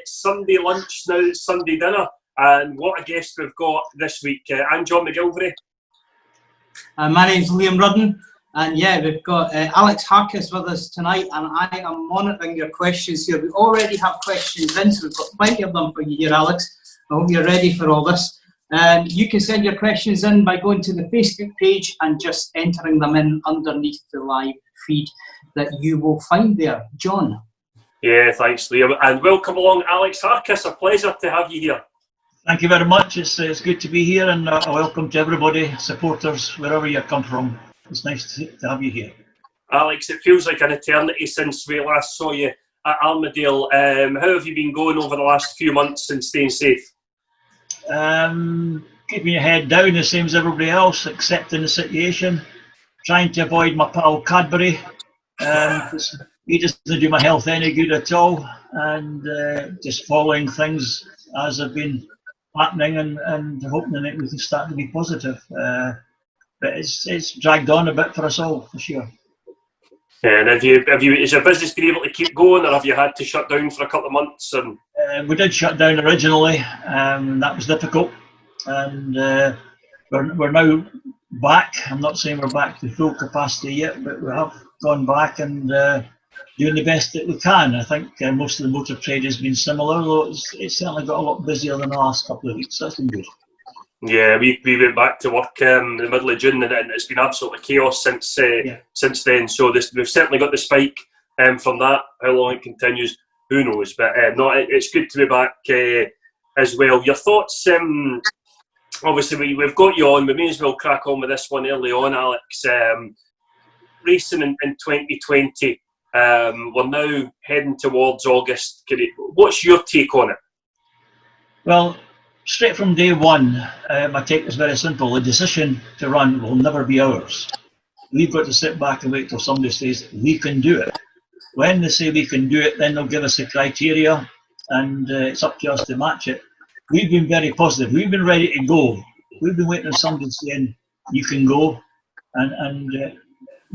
it's Sunday lunch now, it's Sunday dinner, and what a guest we've got this week. I'm John McGilvery. My name's Liam Rudden, and yeah, we've got Alex Harkess with us tonight, and I am monitoring your questions here. We already have questions in, so we've got plenty of them for you here, Alex. I hope you're ready for all this. You can send your questions in by going to the Facebook page and just entering them in underneath the live feed that you will find there. John. Yeah, thanks, Liam, and welcome along, Alex Harkess. A pleasure to have you here. Thank you very much. It's good to be here, and a welcome to everybody, supporters, wherever you come from. It's nice to have you here. Alex, it feels like an eternity since we last saw you at Armadale. How have you been going over the last few months and staying safe? Keeping your head down, the same as everybody else, accepting the situation, trying to avoid my pal Cadbury. He doesn't do my health any good at all, and just following things as they've been happening and hoping that we can start to be positive. But it's dragged on a bit for us all, for sure. And has your business been able to keep going, or have you had to shut down for a couple of months? And we did shut down originally, that was difficult, and we're now back. I'm not saying we're back to full capacity yet, but we have gone back and doing the best that we can. I think most of the motor trade has been similar, though it's certainly got a lot busier than the last couple of weeks. So that's been good. Yeah, we went back to work in the middle of June, and it's been absolutely chaos since then. So we've certainly got the spike from that. How long it continues, who knows? But it's good to be back as well. Your thoughts? Obviously, we've got you on. We may as well crack on with this one early on, Alex. Racing in 2020. We're now heading towards August. What's your take on it? Well, straight from day one, my take was very simple. The decision to run will never be ours. We've got to sit back and wait till somebody says we can do it. When they say we can do it, then they'll give us the criteria, and it's up to us to match it. We've been very positive. We've been ready to go. We've been waiting for somebody saying you can go, and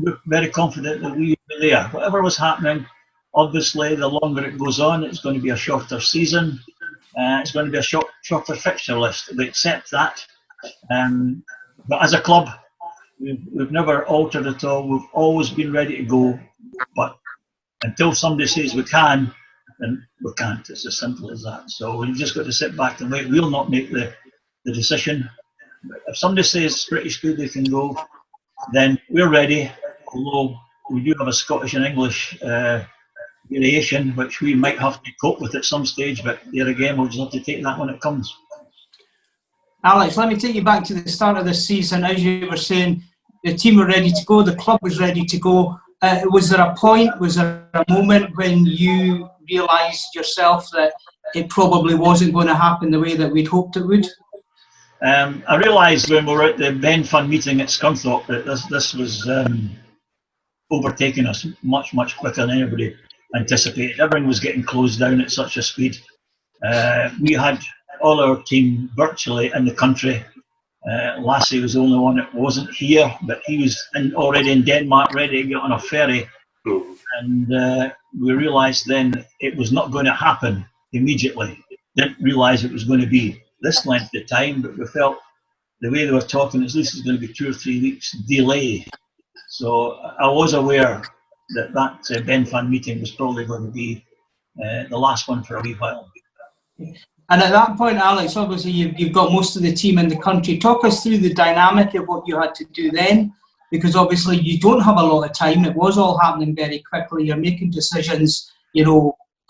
we're very confident that we will be there. Whatever was happening, obviously, the longer it goes on, it's going to be a shorter season. It's going to be a shorter fixture list. We accept that. But as a club, we've never altered at all. We've always been ready to go. But until somebody says we can, then we can't. It's as simple as that. So we've just got to sit back and wait. We'll not make the decision. But if somebody says British Speedway can go, then we're ready. Although we do have a Scottish and English variation, which we might have to cope with at some stage, but there again, we'll just have to take that when it comes. Alex, let me take you back to the start of this season. As you were saying, the team were ready to go, the club was ready to go. Was there a point, was there a moment when you realised yourself that it probably wasn't going to happen the way that we'd hoped it would? I realised when we were at the Ben Fund meeting at Scunthorpe that this was overtaking us much quicker than anybody anticipated. Everything was getting closed down at such a speed. We had all our team virtually in the country. Lassie was the only one that wasn't here, but he was already in Denmark, ready to get on a ferry. And we realised then it was not going to happen immediately. Didn't realise it was going to be this length of time, but we felt the way they were talking, at least it's going to be 2 or 3 weeks delay. So I was aware that Ben Fan meeting was probably going to be the last one for a wee while. And at that point, Alex, obviously you've got most of the team in the country. Talk us through the dynamic of what you had to do then, because obviously you don't have a lot of time. It was all happening very quickly. You're making decisions,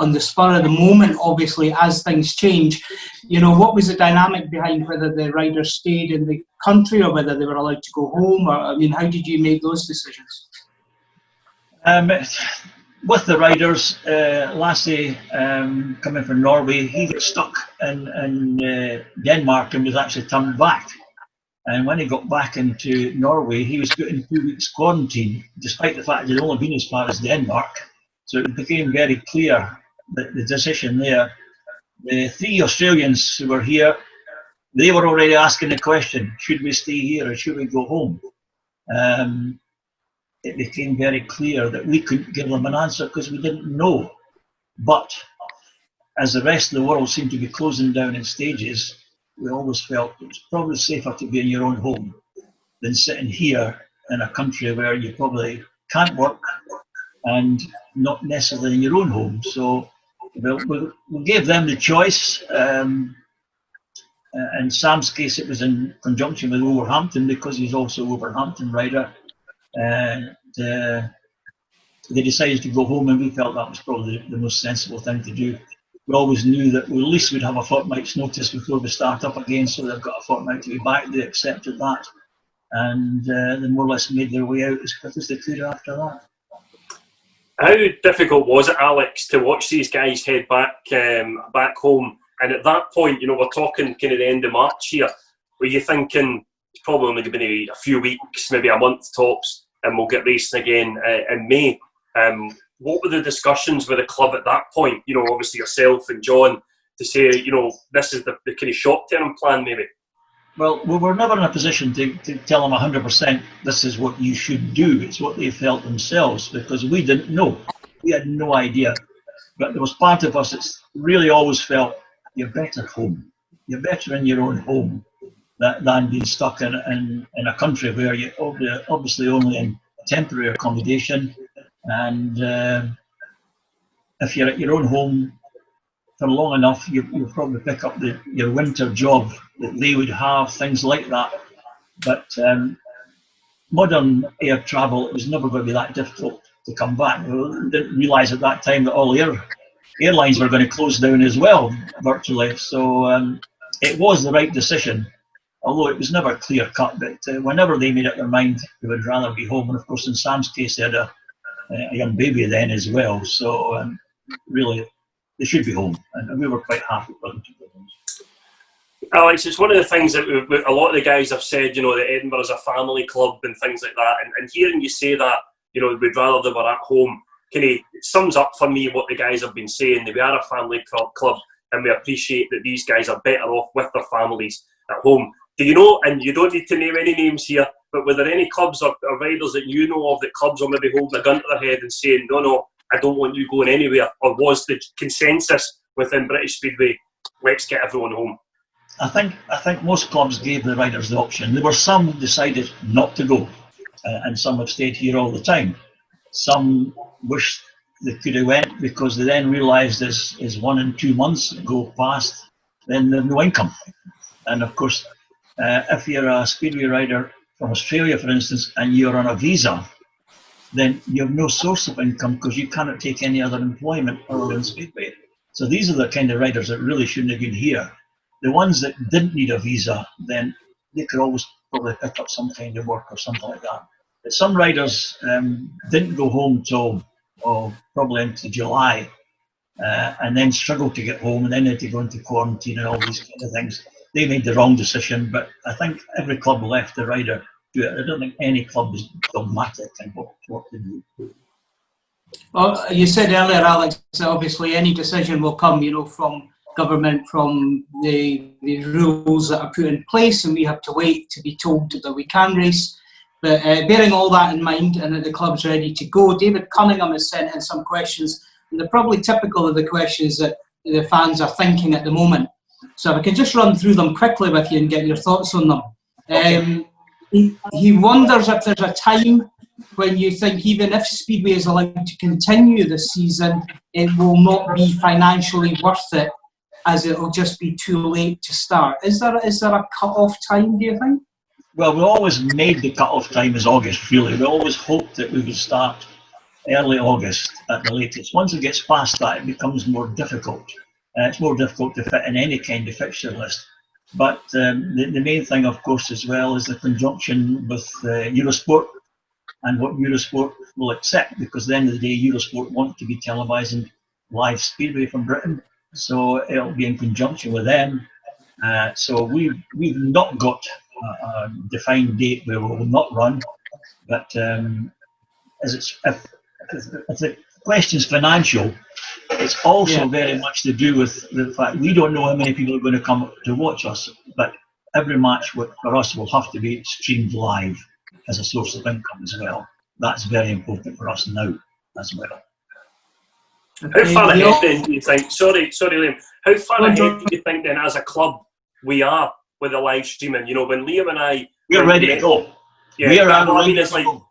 on the spur of the moment, obviously, as things change. What was the dynamic behind whether the riders stayed in the country or whether they were allowed to go home? Or, how did you make those decisions? With the riders, Lassie coming from Norway, he got stuck in Denmark and was actually turned back. And when he got back into Norway, he was put in 2 weeks quarantine, despite the fact he'd only been as far as Denmark. So it became very clear that the decision there, the 3 Australians who were here, they were already asking the question, should we stay here or should we go home? It became very clear that we couldn't give them an answer because we didn't know. But as the rest of the world seemed to be closing down in stages, we always felt it was probably safer to be in your own home than sitting here in a country where you probably can't work and not necessarily in your own home. So we gave them the choice. In Sam's case, it was in conjunction with Wolverhampton because he's also a Wolverhampton rider. And they decided to go home, and we felt that was probably the most sensible thing to do. We always knew that at least we'd have a fortnight's notice before we start up again, so they've got a fortnight to be back. They accepted that, and they more or less made their way out as quick as they could after that. How difficult was it, Alex, to watch these guys head back home? And at that point, we're talking kind of the end of March here. Were you thinking it's probably only going to be a few weeks, maybe a month tops, and we'll get racing again in May? What were the discussions with the club at that point? Obviously yourself and John, to say, this is the kind of short-term plan, maybe. Well, we were never in a position to tell them 100% this is what you should do. It's what they felt themselves, because we didn't know. We had no idea. But there was part of us that's really always felt you're better home. You're better in your own home than being stuck in a country where you're obviously only in temporary accommodation. And if you're at your own home for long enough, you'll probably pick up your winter job that they would have, things like that. But modern air travel, it was never going to be that difficult to come back. We didn't realise at that time that all airlines were going to close down as well, virtually. So it was the right decision, although it was never clear-cut. But whenever they made up their mind, they would rather be home. And of course, in Sam's case, they had a young baby then as well. So really, they should be home, and we were quite happy for them to be home. Alex, it's one of the things that a lot of the guys have said, that Edinburgh is a family club and things like that. And hearing you say that, we'd rather they were at home, it sums up for me what the guys have been saying. We are a family club, and we appreciate that these guys are better off with their families at home. Do you know, and you don't need to name any names here, but were there any clubs or riders that you know of that clubs are maybe holding a gun to their head and saying, no, I don't want you going anywhere? Or was the consensus within British Speedway, let's get everyone home? I think most clubs gave the riders the option. There were some who decided not to go, and some have stayed here all the time. Some wished they could have went because they then realised as 1 and 2 months go past, then there's no income. And of course, if you're a Speedway rider from Australia, for instance, and you're on a visa, then you have no source of income because you cannot take any other employment other than Speedway. So these are the kind of riders that really shouldn't have been here. The ones that didn't need a visa, then they could always probably pick up some kind of work or something like that. But some riders didn't go home till probably into July, and then struggled to get home, and then had to go into quarantine and all these kind of things. They made the wrong decision, but I think every club left the rider to it. I don't think any club is dogmatic in what they do. Well, you said earlier, Alex, that obviously any decision will come, from government, from the rules that are put in place, and we have to wait to be told that we can race. But bearing all that in mind, and that the club's ready to go, David Cunningham has sent in some questions, and they're probably typical of the questions that the fans are thinking at the moment. So if I can just run through them quickly with you and get your thoughts on them. Okay. He wonders if there's a time when you think even if Speedway is allowed to continue this season, it will not be financially worth it, as it will just be too late to start. Is there a cut-off time, do you think? Well, we always made the cut-off time as August, really. We always hoped that we would start early August at the latest. Once it gets past that, it becomes more difficult. It's more difficult to fit in any kind of fixture list. But the main thing, of course, as well, is the conjunction with Eurosport and what Eurosport will accept, because at the end of the day, Eurosport want to be televising live Speedway from Britain. So it'll be in conjunction with them. So we've not got a defined date where we will not run. But if the question's financial, it's also very much to do with the fact we don't know how many people are going to come to watch us, but every match for us will have to be streamed live as a source of income as well. That's very important for us now as well. How far ahead then do you think? Sorry, Liam. How far ahead do you think then, as a club, we are with the live streaming? You know, when Liam and I, we're ready to go. Yeah, we are I mean, ready it's to like, go.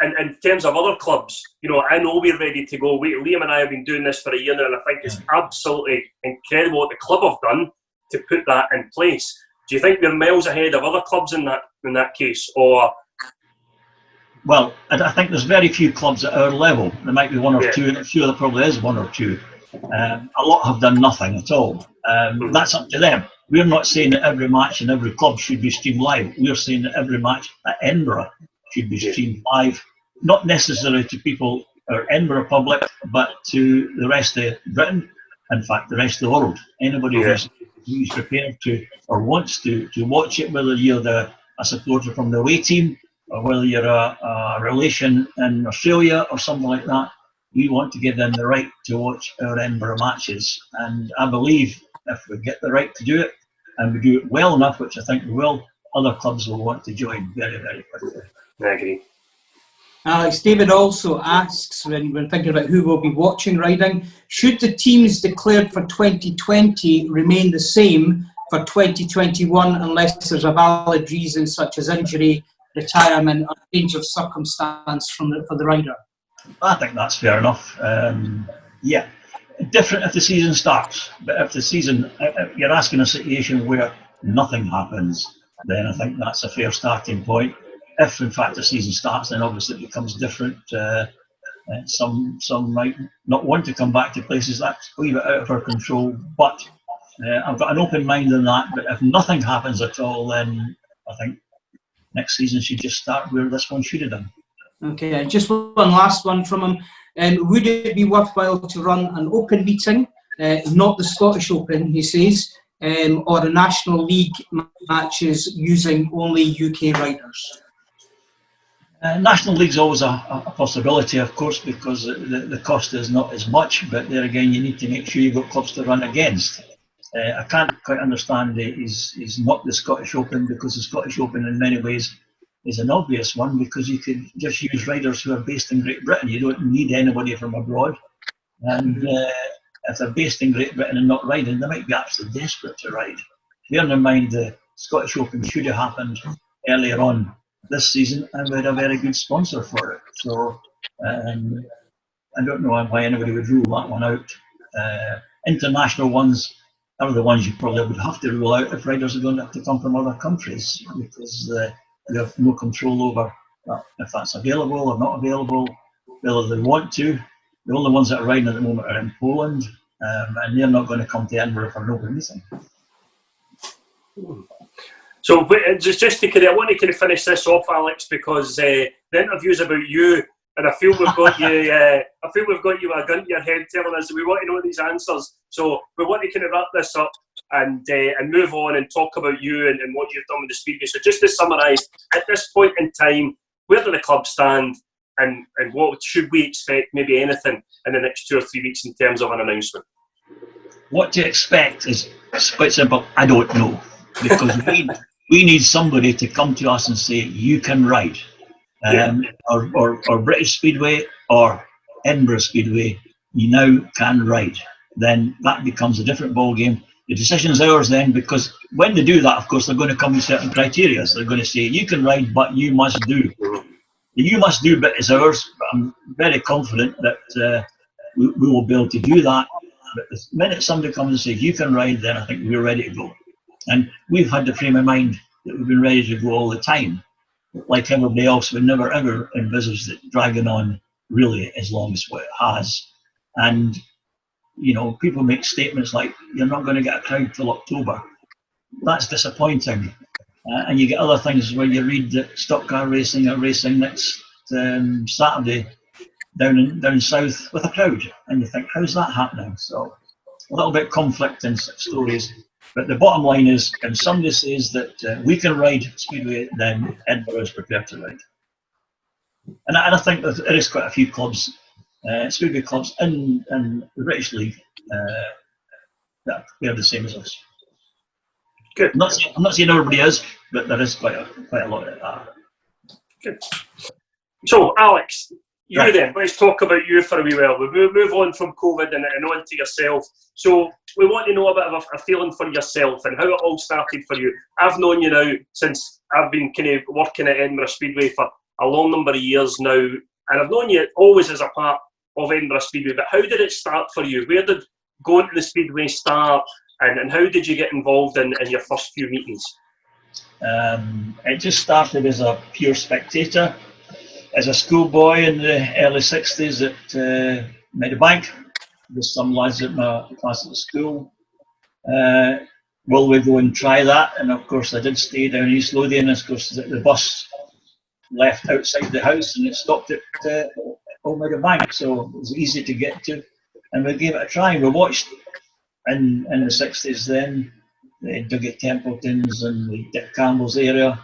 in terms of other clubs, you know, I know we're ready to go. Liam and I have been doing this for a year now, and I think it's absolutely incredible what the club have done to put that in place. Do you think we're miles ahead of other clubs in that case, or? Well, I think there's very few clubs at our level. There might be one or two, and I'm sure there probably is one or two. A lot have done nothing at all. That's up to them. We're not saying that every match in every club should be streamed live. We're saying that every match at Edinburgh should be streamed live, not necessarily to people or Edinburgh public, but to the rest of Britain. In fact, the rest of the world. Anybody who's prepared to or wants to watch it, whether you're a supporter from the away team, or whether you're a relation in Australia or something like that, we want to give them the right to watch our Edinburgh matches. And I believe if we get the right to do it, and we do it well enough, which I think we will, other clubs will want to join very, very quickly. I agree. Alex, David also asks, when thinking about who will be watching riding, should the teams declared for 2020 remain the same for 2021 unless there's a valid reason such as injury, retirement, or change of circumstance for the rider? I think that's fair enough. Yeah, different if the season starts, but if the season, if you're asking a situation where nothing happens, then I think that's a fair starting point. If in fact the season starts, then obviously it becomes different. Some might not want to come back to places. That's a little bit out of our control, but I've got an open mind on that. But if nothing happens at all, then I think next season should just start where this one should have done. Okay, just one last one from him. Would it be worthwhile to run an open meeting, not the Scottish Open, he says, or a National League matches using only UK riders? National League's always a possibility, of course, because the cost is not as much, but there again, you need to make sure you've got clubs to run against. I can't quite understand is not the Scottish Open, because the Scottish Open in many ways is an obvious one, because you could just use riders who are based in Great Britain. You don't need anybody from abroad. And if they're based in Great Britain and not riding, they might be absolutely desperate to ride. Bearing in mind the Scottish Open should have happened earlier on this season, and we had a very good sponsor for it. So I don't know why anybody would rule that one out. International ones are the ones you probably would have to rule out if riders are going to have to come from other countries, because you have no control over if that's available or not available, whether they want to. The only ones that are riding at the moment are in Poland, and they're not going to come to Edinburgh for an open meeting. So just to I want to kind of finish this off, Alex, because the interview's about you, and I feel we've got you. I feel we've got you a gun to your head telling us that we want to know these answers. So we want to kind of wrap this up and move on and talk about you and what you've done with the Speedway. So just to summarise, at this point in time, where do the club stand, and what should we expect, maybe anything, in the next 2 or 3 weeks in terms of an announcement? What to expect is quite simple. I don't know, because we need somebody to come to us and say, you can ride. Or British Speedway or Edinburgh Speedway, you now can ride. Then that becomes a different ball game. The decision is ours then, because when they do that, of course, they're going to come with certain criteria. So they're going to say, you can ride, but you must do. The you must do bit is ours, but I'm very confident that we will be able to do that. But the minute somebody comes and says, you can ride, then I think we're ready to go. And we've had the frame of mind that we've been ready to go all the time. Like everybody else, we never ever envisaged it dragging on really as long as what it has. And, you know, people make statements like, you're not going to get a crowd till October. That's disappointing. And you get other things where you read that stock car racing are racing next Saturday down south with a crowd. And you think, how's that happening? So a little bit conflicting stories. But the bottom line is, if somebody says that we can ride Speedway, then Edinburgh is prepared to ride. And I think that there is quite a few clubs, Speedway clubs in the British League that are the same as us. Good. I'm not saying everybody is, but there is quite a lot of that. Good. So, Alex, You right. Then, let's talk about you for a wee while. We move on from COVID and on to yourself. So we want to know a bit of a feeling for yourself and how it all started for you. I've known you now since I've been kind of working at Edinburgh Speedway for a long number of years now, and I've known you always as a part of Edinburgh Speedway. But how did it start for you? Where did going to the Speedway start, and how did you get involved in your first few meetings? It just started as a pure spectator. As a schoolboy in the early 60s at Meadowbank, with some lads at my class at the school. Will we go and try that? And of course I did stay down East Lothian, and of course the bus left outside the house and it stopped at Old Meadowbank, so it was easy to get to. And we gave it a try. We watched in the 60s then, the Dougie Templeton's and the Dick Campbell's area.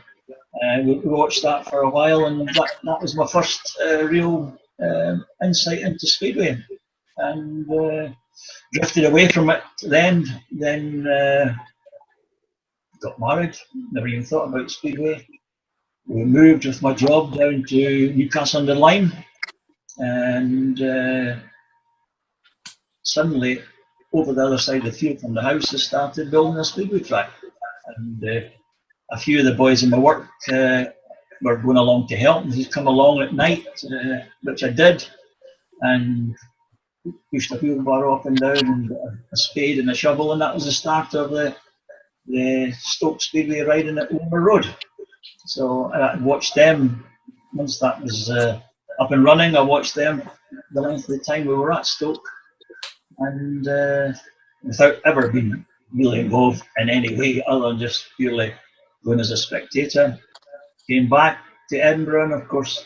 We watched that for a while, and that was my first real insight into Speedway, and drifted away from it then got married, never even thought about Speedway. We moved with my job down to Newcastle-under-Lyme, and suddenly over the other side of the field from the house they started building a Speedway track, and a few of the boys in my work were going along to help, and he'd come along at night, which I did, and pushed a wheelbarrow up and down, and a spade and a shovel, and that was the start of the Stoke Speedway riding at Ulmer Road. So I watched them, once that was up and running, I watched them the length of the time we were at Stoke, and without ever being really involved in any way other than just purely going as a spectator. Came back to Edinburgh, and of course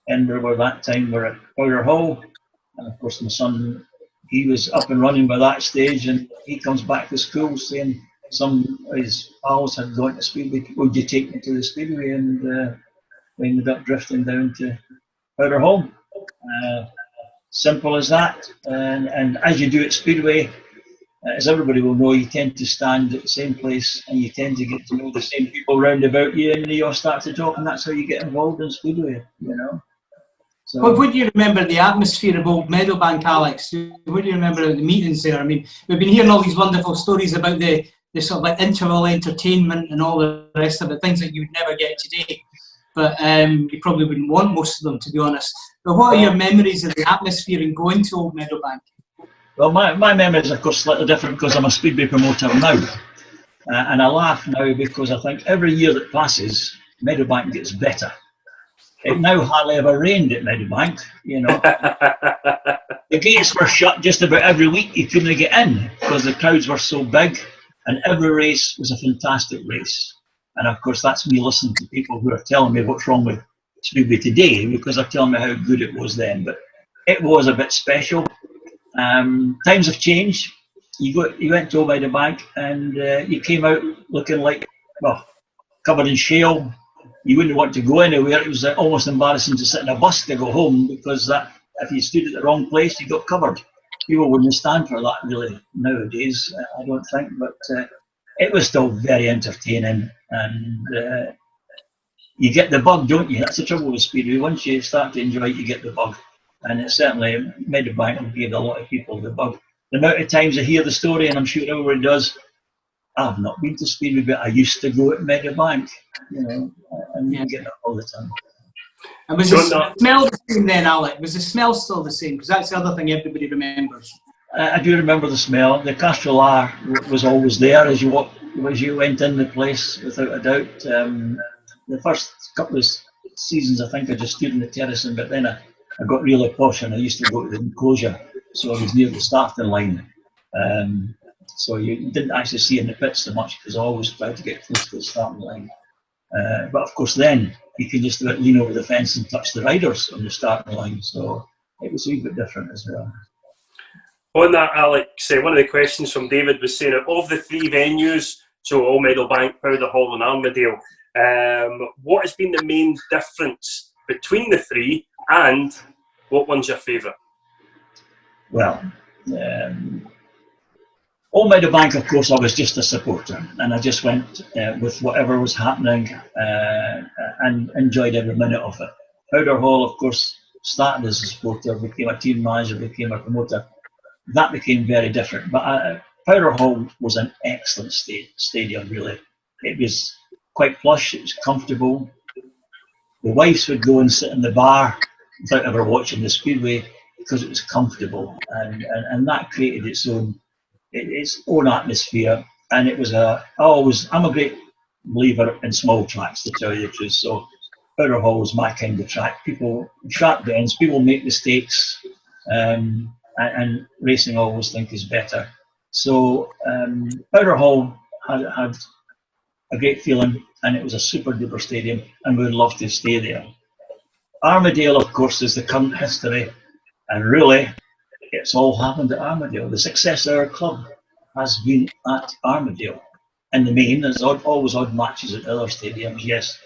Edinburgh were that time were at Powder Hall, and of course my son, he was up and running by that stage, and he comes back to school saying some of his pals had gone to Speedway. Would you take me to the Speedway? And we ended up drifting down to Powder Hall. Simple as that, and as you do at Speedway, as everybody will know, you tend to stand at the same place and you tend to get to know the same people round about you, and you all start to talk, and that's how you get involved in Speedway, you know. So, well, would you remember the atmosphere of Old Meadowbank, Alex? Would you remember the meetings there? I mean, we've been hearing all these wonderful stories about the sort of like interval entertainment and all the rest of it, things that you would never get today. But you probably wouldn't want most of them, to be honest. But what are your memories of the atmosphere in going to Old Meadowbank? Well, my memories are of course slightly different because I'm a Speedway promoter now. And I laugh now because I think every year that passes, Meadowbank gets better. It now hardly ever rained at Meadowbank, you know. The gates were shut just about every week. You couldn't get in because the crowds were so big, and every race was a fantastic race. And of course that's me listening to people who are telling me what's wrong with Speedway today, because they're telling me how good it was then. But it was a bit special. Times have changed. You went to Old Meadowbank and you came out looking like, well, covered in shale. You wouldn't want to go anywhere. It was almost embarrassing to sit in a bus to go home, because that if you stood at the wrong place, you got covered. People wouldn't stand for that really nowadays, I don't think. But it was still very entertaining, and you get the bug, don't you? That's the trouble with Speedway. Once you start to enjoy it, you get the bug. And it certainly Meadowbank gave a lot of people the bug. The amount of times I hear the story, and I'm sure everyone does, I've not been to Speedway, but I used to go at Meadowbank, you know, and you get that all the time. And was the smell the same then, Alec? Was the smell still the same? Because that's the other thing everybody remembers. I do remember the smell. The Castrol was always there as you went in the place, without a doubt. The first couple of seasons, I think I just stood in the terracing, but then I got really posh and I used to go to the enclosure, so I was near the starting line. So you didn't actually see in the pits so much, because I always tried to get close to the starting line. But of course then you could just lean over the fence and touch the riders on the starting line, so it was a wee bit different as well. On that, Alex, one of the questions from David was saying, of the three venues, so Old Meadowbank, Powder Hall and Armadale, what has been the main difference between the three, and what one's your favourite? Well, Old Meadowbank, of course, I was just a supporter, and I just went with whatever was happening and enjoyed every minute of it. Powder Hall, of course, started as a supporter, became a team manager, became a promoter, that became very different. But Powder Hall was an excellent stadium, really. It was quite plush, it was comfortable. The wives would go and sit in the bar without ever watching the Speedway because it was comfortable, and that created its own atmosphere. And it was I'm a great believer in small tracks, to tell you the truth. So Powder Hall was my kind of track. People, sharp bends, people make mistakes, and racing I always think is better. So Powder Hall had a great feeling, and it was a super duper stadium, and we would love to stay there. Armadale, of course, is the current history, and really, it's all happened at Armadale. The success of our club has been at Armadale. In the main, there's always odd matches at other stadiums, yes,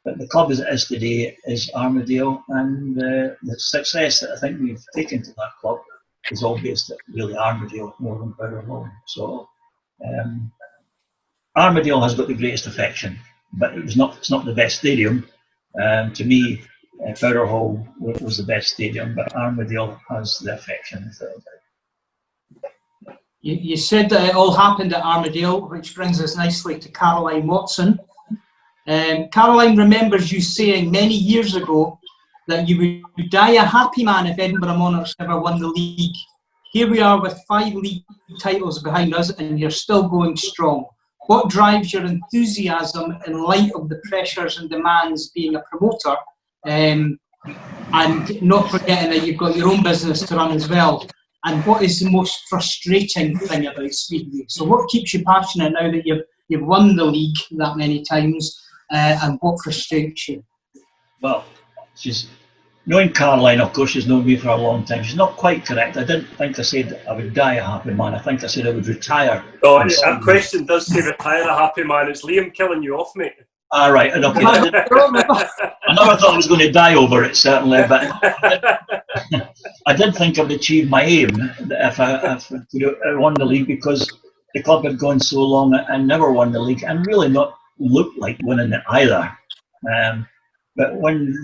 but the club as it is today is Armadale, and the success that I think we've taken to that club is all based at really Armadale more than Powder Hall. So Armadale has got the greatest affection, but it's not the best stadium. To me, Powder Hall was the best stadium, but Armadale has the affection. You said that it all happened at Armadale, which brings us nicely to Caroline Watson. Caroline remembers you saying many years ago that you would die a happy man if Edinburgh Monarchs never won the league. Here we are with 5 league titles behind us, and you're still going strong. What drives your enthusiasm in light of the pressures and demands being a promoter, and not forgetting that you've got your own business to run as well? And what is the most frustrating thing about Speedway? So what keeps you passionate now that you've won the league that many times, and what frustrates you? Well, knowing Caroline, of course, she's known me for a long time. She's not quite correct. I didn't think I said I would die a happy man. I think I said I would retire. Oh, that question does say retire a happy man. It's Liam killing you off, mate. All right, and okay. I never thought I was going to die over it, certainly, but I did think I would achieve my aim if I won the league, because the club had gone so long and never won the league, and really not looked like winning it either. But when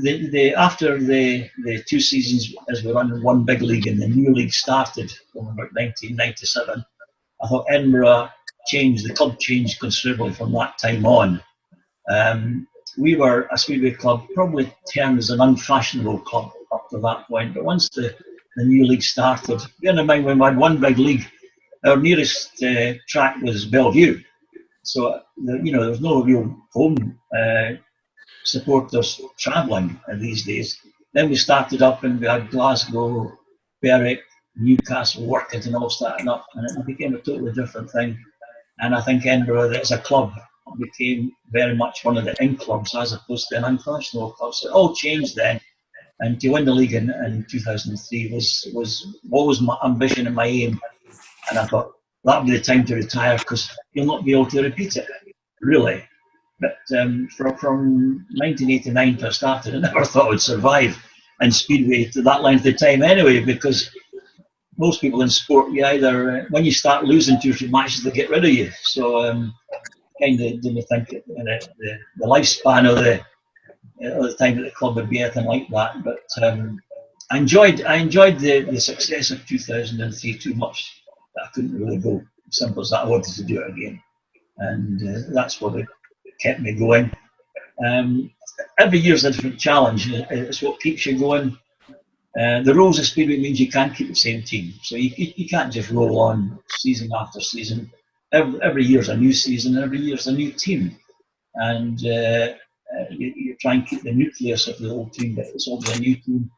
after the 2 seasons as we ran one big league and the new league started in about 1997, I thought Edinburgh the club changed considerably from that time on. We were a Speedway club, probably termed as an unfashionable club up to that point, but once the new league started, bearing in mind when we had one big league, our nearest track was Bellevue, so there was no real home supporters travelling these days. Then we started up and we had Glasgow, Berwick, Newcastle, Workington all starting up, and it became a totally different thing. And I think Edinburgh as a club became very much one of the in clubs as opposed to an unfashionable club. So it all changed then. And to win the league in 2003 was always my ambition and my aim. And I thought that would be the time to retire, because you'll not be able to repeat it, really. But from 1989 to I started, I never thought I would survive in Speedway to that length of time anyway, because most people in sport, you either, when you start losing 2 or 3 matches, they get rid of you. So kind of didn't think the lifespan of the time that the club would be anything like that. But I enjoyed the success of 2003 too much that I couldn't really go. Simple as that. I wanted to do it again, and that's what kept me going. Every year's a different challenge. It's what keeps you going. The rules of Speedway means you can't keep the same team, so you can't just roll on season after season. Every year's a new season, every year's a new team, and you try and keep the nucleus of the old team, but it's always a new team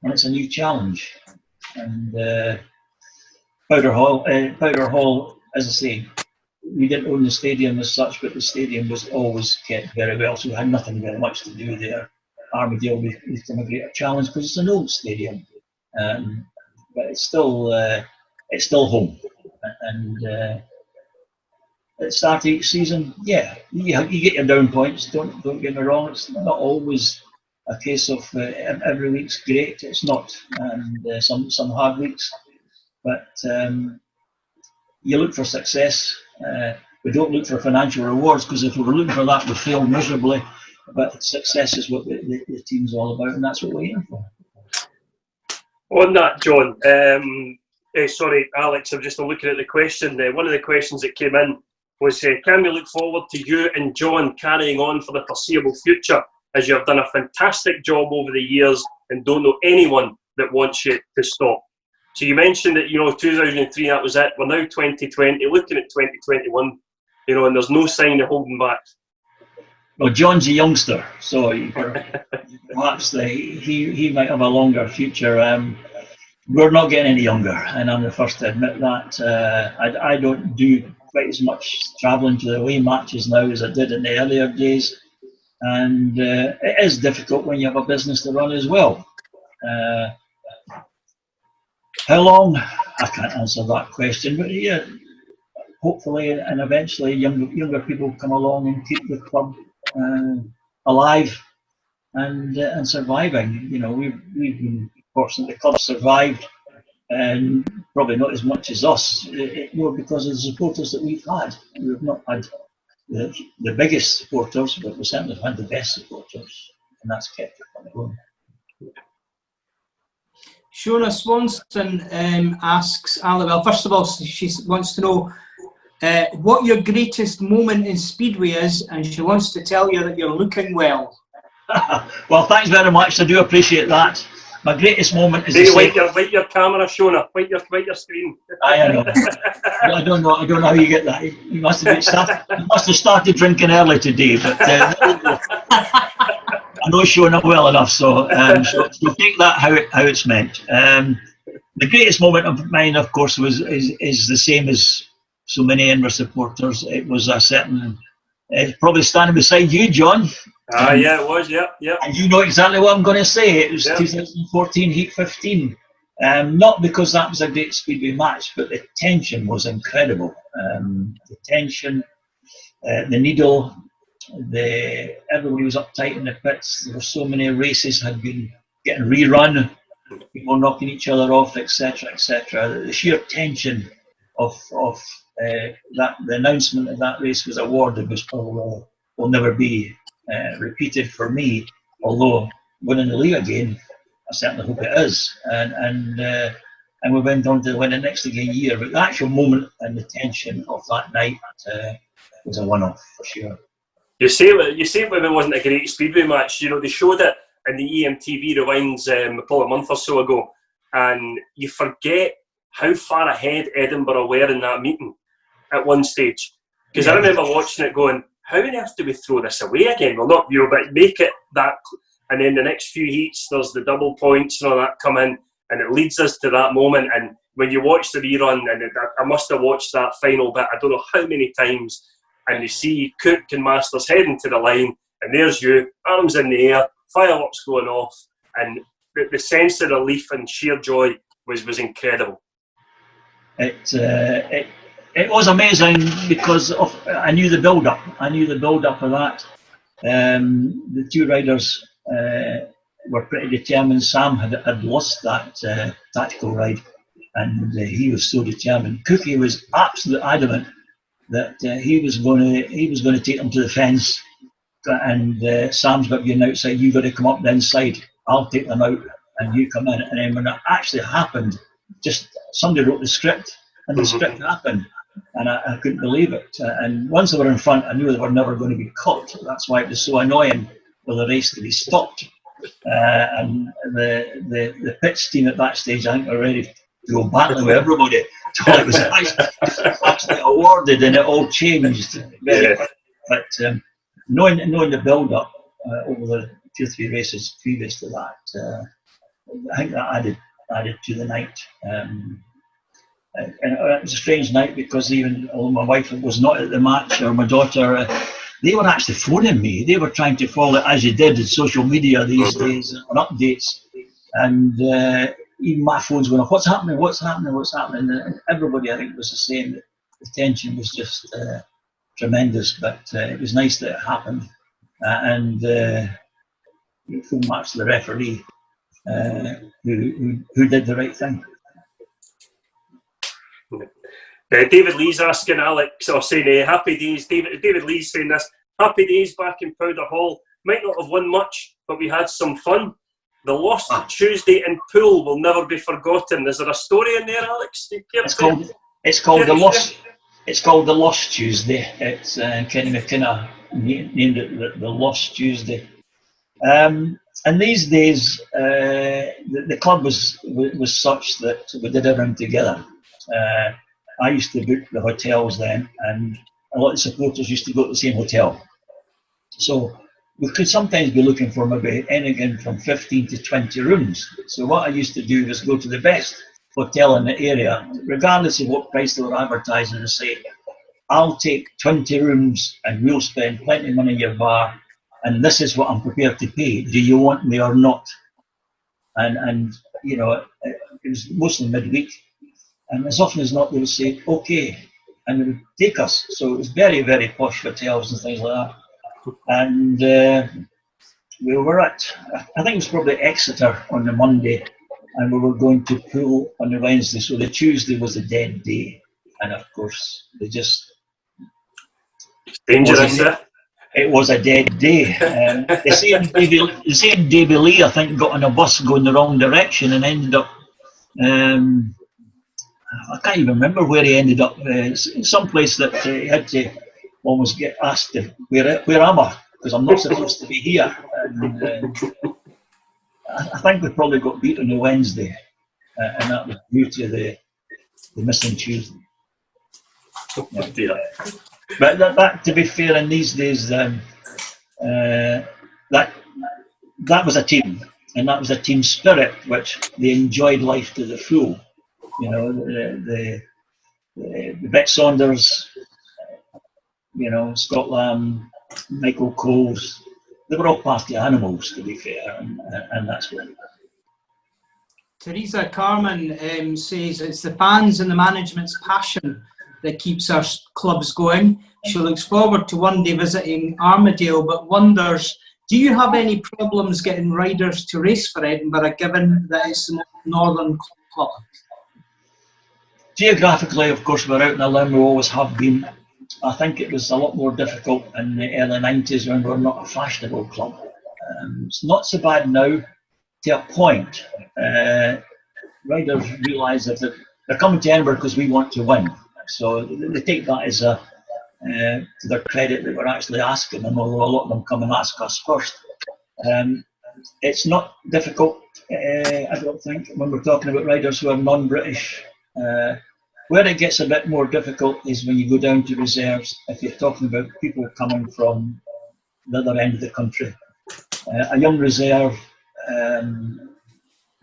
and it's a new challenge. And Powder Hall, as I say, we didn't own the stadium as such, but the stadium was always kept very well, so we had nothing very much to do there. Armadale became a greater challenge because it's an old stadium, but it's still home. And at the start of each season, yeah, you get your down points. Don't get me wrong. It's not always a case of every week's great. It's not, and some hard weeks. But you look for success. We don't look for financial rewards, because if we were looking for that, we fail miserably. But success is what the team's all about, and that's what we aim for. On that, John, sorry, Alex, I'm just looking at the question. One of the questions that came in was, can we look forward to you and John carrying on for the foreseeable future, as you have done a fantastic job over the years and don't know anyone that wants you to stop? So you mentioned that, 2003, that was it. We're now 2020, looking at 2021, and there's no sign of holding back. Well, John's a youngster, so perhaps he might have a longer future. We're not getting any younger, and I'm the first to admit that. I don't do quite as much travelling to the away matches now as I did in the earlier days, and it is difficult when you have a business to run as well. How long? I can't answer that question, but yeah, hopefully and eventually younger people come along and keep the club alive and surviving. We've been fortunate the club survived, and probably not as much as us, more because of the supporters that we've had. We've not had the biggest supporters, but we certainly have had the best supporters, and that's kept it going. Shona Swanson asks, well, first of all, she wants to know what your greatest moment in Speedway is, and she wants to tell you that you're looking well. Well, thanks very much. I do appreciate that. My greatest moment is wait your camera, Shona. Wait your screen. I know. I don't know how you get that. You must have started drinking early today, but I know Shona well enough, so take that how it's meant. The greatest moment of mine, of course, is the same as so many Edinburgh supporters. It was a certain, probably standing beside you, John. Yeah, it was, yeah. And you know exactly what I'm going to say. It was 2014 Heat 15. Not because that was a great Speedway match, but the tension was incredible. The tension, the needle, everybody was uptight in the pits. There were so many races had been getting rerun, people knocking each other off, etc., etc. The sheer tension of that, the announcement of that race was awarded was probably will never be repeated for me. Although winning the league again, I certainly hope it is. And we went on to win the next league a year. But the actual moment and the tension of that night was a one-off for sure. You say it wasn't a great Speedway match. They showed it in the EMTV Rewinds probably a month or so ago, and you forget how far ahead Edinburgh were in that meeting at one stage. Because I remember watching it going, how on earth do we throw this away again? Well, not but make it that, and then the next few heats, there's the double points and all that come in, and it leads us to that moment. And when you watch the rerun, and I must have watched that final bit, I don't know how many times, and you see Cook and Masters heading to the line, and there's you, arms in the air, fireworks going off, and the sense of relief and sheer joy was incredible. It was amazing because I knew the build-up. I knew the build-up of that. The two riders were pretty determined. Sam had lost that tactical ride, and he was so determined. Cookie was absolutely adamant that he was going to take them to the fence, and Sam's got you on the outside. You got to come up the inside. I'll take them out, and you come in. And then when it actually happened, just somebody wrote the script, and the script happened. And I couldn't believe it. And once they were in front, I knew they were never going to be caught. That's why it was so annoying for the race to be stopped. And the pits team at that stage, I think, were ready to go battling with everybody. So it was actually awarded, and it all changed very quickly. But knowing the build-up over the 2 or 3 races previous to that, I think that added to the night. And it was a strange night because even although my wife was not at the match, or my daughter, they were actually phoning me. They were trying to follow it, as you did in social media these days, on updates. And even my phone's going off, what's happening? And everybody, I think, was the same. The tension was just tremendous, but it was nice that it happened. And full marks to the referee who did the right thing. David Lee's asking Alex, or saying, happy days. David Lee's saying this, happy days back in Powder Hall. Might not have won much, but we had some fun. The Lost Tuesday in Poole will never be forgotten. Is there a story in there, Alex? It's called the Lost Tuesday. It's Kenny McKenna named it the Lost Tuesday. And these days, the club was such that we did everything together. I used to book the hotels then, and a lot of supporters used to go to the same hotel. So we could sometimes be looking for maybe anything from 15 to 20 rooms. So what I used to do was go to the best hotel in the area, regardless of what price they were advertising, and say, I'll take 20 rooms and we'll spend plenty of money in your bar, and this is what I'm prepared to pay. Do you want me or not? And you know, it was mostly midweek, and as often as not they would say, okay, and they would take us. So it was very, very posh hotels and things like that. And we were at, I think it was probably Exeter on the Monday, and we were going to Poole on the Wednesday. So the Tuesday was a dead day, and of course they just dangerous. It was a dead day. The same Davy Lee, I think, got on a bus going the wrong direction and ended up. I can't even remember where he ended up. Someplace that he had to almost get asked, where am I? Because I'm not supposed to be here. And, I think we probably got beat on the Wednesday, and that was due to the missing Tuesday. Yeah. But that, to be fair, in these days, that was a team, and that was a team spirit, which they enjoyed life to the full. You know, the Beck Saunders, you know, Scott Lamb, Michael Coles, they were all party animals, to be fair, and that's what. Teresa Carmen says it's the fans and the management's passion that keeps our clubs going. She looks forward to one day visiting Armadale, but wonders, do you have any problems getting riders to race for Edinburgh, given that it's the northern club? Geographically, of course, we're out in the limb, we always have been. I think it was a lot more difficult in the early 90s when we were not a fashionable club. It's not so bad now, to a point. Riders realise that they're coming to Edinburgh because we want to win. So they take that as to their credit that we're actually asking them, although a lot of them come and ask us first. It's not difficult, I don't think, when we're talking about riders who are non-British. Where it gets a bit more difficult is when you go down to reserves, if you're talking about people coming from the other end of the country. A young reserve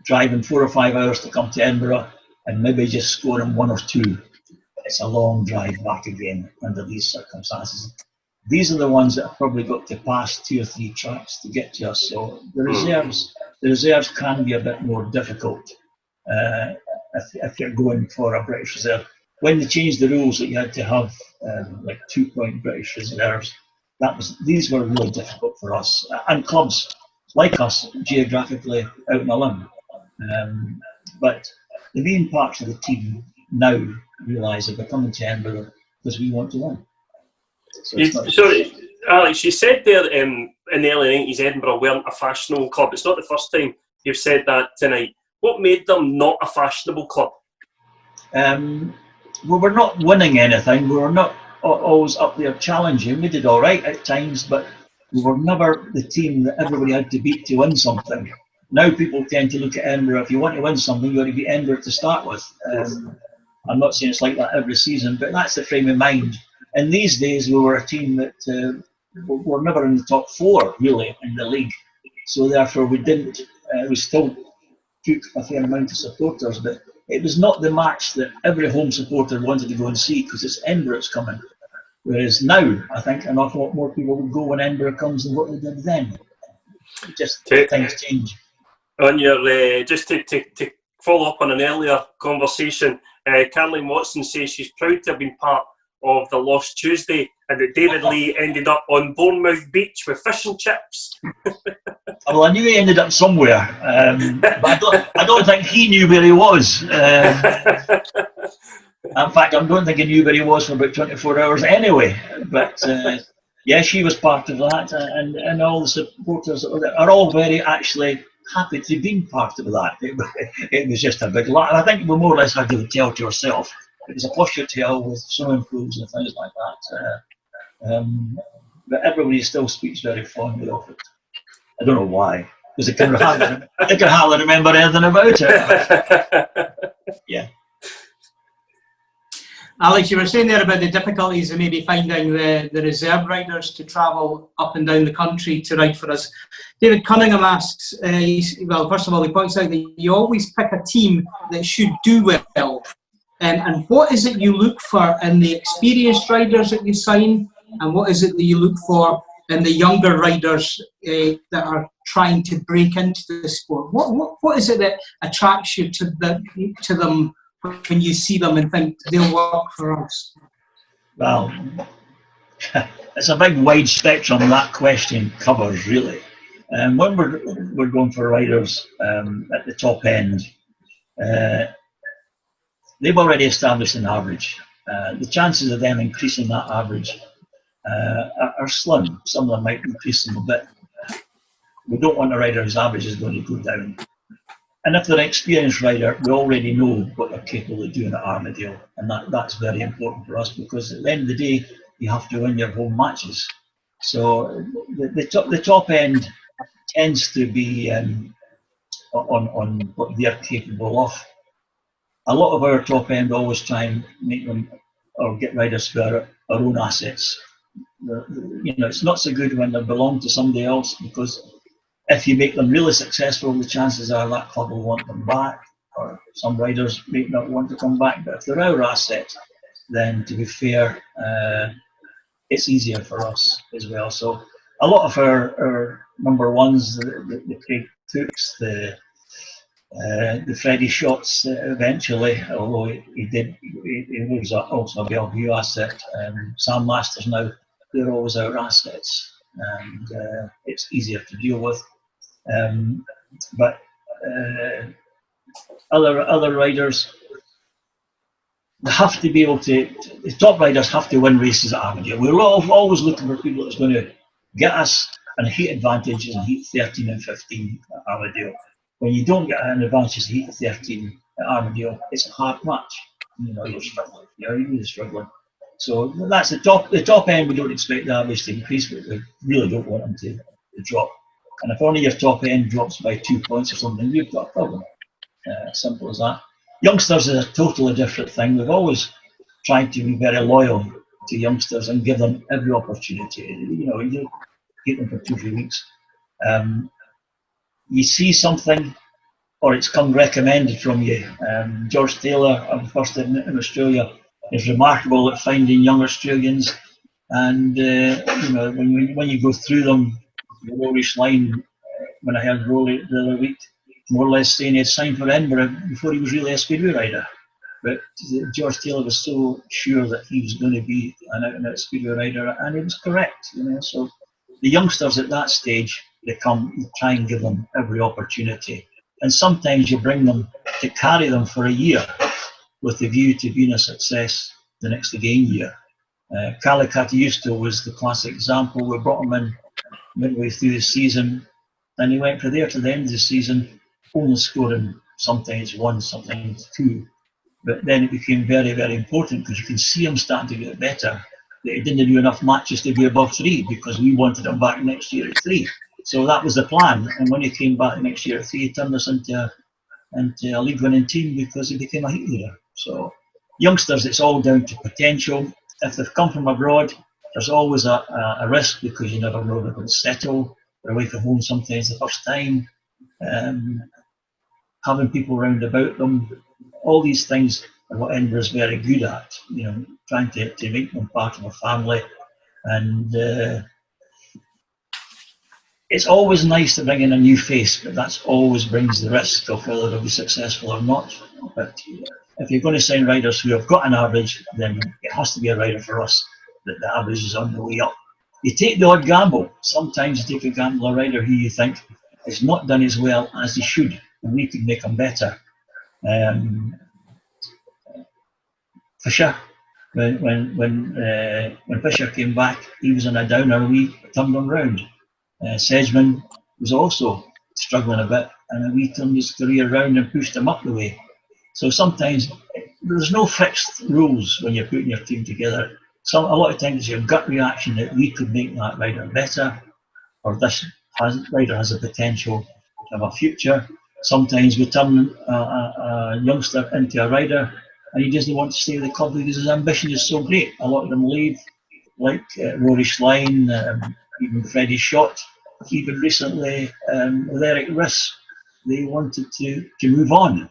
driving 4 or 5 hours to come to Edinburgh and maybe just scoring 1 or 2. It's a long drive back again under these circumstances. These are the ones that have probably got to pass 2 or 3 tracks to get to us. So the reserves can be a bit more difficult if you're going for a British reserve. When they changed the rules that you had to have like 2-point British reserves, these were really difficult for us and clubs like us geographically out in the limb. But the main parts of the team now realise that they're coming to Edinburgh because we want to win. Sorry, Alex, you said there in the early 90s Edinburgh weren't a fashionable club. It's not the first time you've said that tonight. What made them not a fashionable club? We were not winning anything. We were not always up there challenging. We did all right at times, but we were never the team that everybody had to beat to win something. Now people tend to look at Edinburgh, if you want to win something, you've got to beat Edinburgh to start with. I'm not saying it's like that every season, but that's the frame of mind. And these days we were a team that were never in the top 4 really in the league. So therefore we still took a fair amount of supporters, but it was not the match that every home supporter wanted to go and see because it's Edinburgh's coming. Whereas now, I think an awful lot more people will go when Edinburgh comes than what they did then. Just things change. On your just to follow up on an earlier conversation, Caroline Watson says she's proud to have been part of the Lost Tuesday and that David Lee ended up on Bournemouth Beach with fish and chips. Well, I knew he ended up somewhere, but I don't think he knew where he was. In fact, I don't think he knew where he was for about 24 hours anyway. But yeah, she was part of that, and all the supporters are all very actually happy to be part of that. It was just a big laugh. I think we more or less had to tell to ourselves. It was a posh hotel with swimming pools and things like that. But everybody still speaks very fondly of it. I don't know why, because they can hardly remember anything about it. Yeah. Alex, you were saying there about the difficulties of maybe finding the reserve riders to travel up and down the country to ride for us. David Cunningham asks, well, first of all, he points out that you always pick a team that should do well. And what is it you look for in the experienced riders that you sign, and what is it that you look for in the younger riders that are trying to break into the sport? What is it that attracts you to them when you see them and think they'll work for us? Well, it's a big wide spectrum that question covers, really. And when we're going for riders at the top end, they've already established an average. The chances of them increasing that average are slim. Some of them might increase them a bit. We don't want a rider whose average is going to go down. And if they're an experienced rider, we already know what they're capable of doing at Armadale, and that's very important for us, because at the end of the day, you have to win your home matches. So the top end tends to be on what they're capable of. A lot of our top end always try and make them or get riders for our own assets. It's not so good when they belong to somebody else, because if you make them really successful, the chances are that club will want them back, or some riders may not want to come back. But if they're our asset, then to be fair, it's easier for us as well. So a lot of our number ones, the Craig Cooks, the Freddie Shots eventually, although he was also a Bellevue asset. Sam Masters now, they're always our assets, and it's easier to deal with. But other riders, they have to be able to. The top riders have to win races at Armadale. We're always looking for people that's going to get us an heat advantage in heat 13 and 15 at Armadale. When you don't get an advantage in heat 13 at Armadale, it's a hard match. You're struggling. You're really struggling. So that's the top end. We don't expect the average to increase, but we really don't want them to drop. And if only your top end drops by 2 points or something, you've got a problem. Simple as that. Youngsters is a totally different thing. We've always tried to be very loyal to youngsters and give them every opportunity. You keep them for 2-3 weeks. You see something, or it's come recommended from you. George Taylor, first in Australia, is remarkable at finding young Australians. And when you go through them, the Rory's line, when I heard Rory the other week, more or less saying he'd signed for Edinburgh before he was really a Speedway rider. But George Taylor was so sure that he was going to be an out-and-out Speedway rider, and he was correct. So the youngsters at that stage, you try and give them every opportunity. And sometimes you bring them to carry them for a year with the view to being a success the next again year. Calicatiusto was the classic example. We brought him in midway through the season, and he went from there to the end of the season, only scoring sometimes 1, sometimes 2. But then it became very, very important, because you can see him starting to get better, that he didn't do enough matches to be above 3, because we wanted him back next year at 3. So that was the plan. And when he came back next year at 3, he turned us into a league winning team, because he became a heat leader. So youngsters, it's all down to potential. If they've come from abroad, there's always a risk, because you never know they're going to settle. They're away from home sometimes the first time. Having people round about them, all these things are what Edinburgh is very good at. Trying to make them part of a family. And it's always nice to bring in a new face, but that always brings the risk of whether they'll be successful or not. But if you're going to sign riders who have got an average, then it has to be a rider for us that the average is on the way up. You take the odd gamble. Sometimes you take a gamble, a rider who you think has not done as well as he should, and we could make him better. Fisher, when Fisher came back, he was in a downer. We turned him round. Sedgman was also struggling a bit, and we turned his career around and pushed him up the way. So sometimes there's no fixed rules when you're putting your team together. A lot of times it's your gut reaction that we could make that rider better, or this rider has a potential to have a future. Sometimes we turn a youngster into a rider and he doesn't want to stay with the club because his ambition is so great. A lot of them leave, like Rory Schlein, even Freddie Schott, even recently with Eric Riss. They wanted to move on.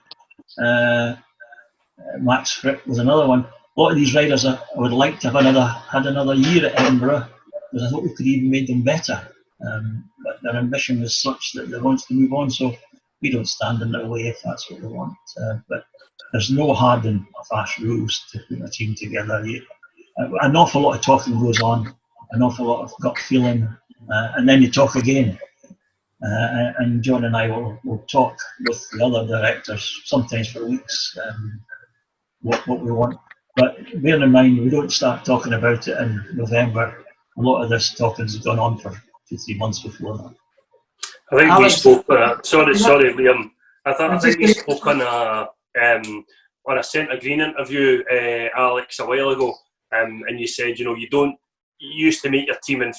Max Frick was another one. A lot of these riders I would like to have had another year at Edinburgh, because I thought we could even made them better. But their ambition was such that they wanted to move on, so we don't stand in their way if that's what they want. But there's no hard and fast rules to put a team together. An awful lot of talking goes on, an awful lot of gut feeling, and then you talk again. And John and I will talk with the other directors, sometimes for weeks, what we want. But bear in mind, we don't start talking about it in November. A lot of this talking has gone on for 2-3 months before that. I think Alex, we spoke. Sorry, Liam. I think we spoke on a Centre Green interview, Alex, a while ago, and you said, you used to meet your team in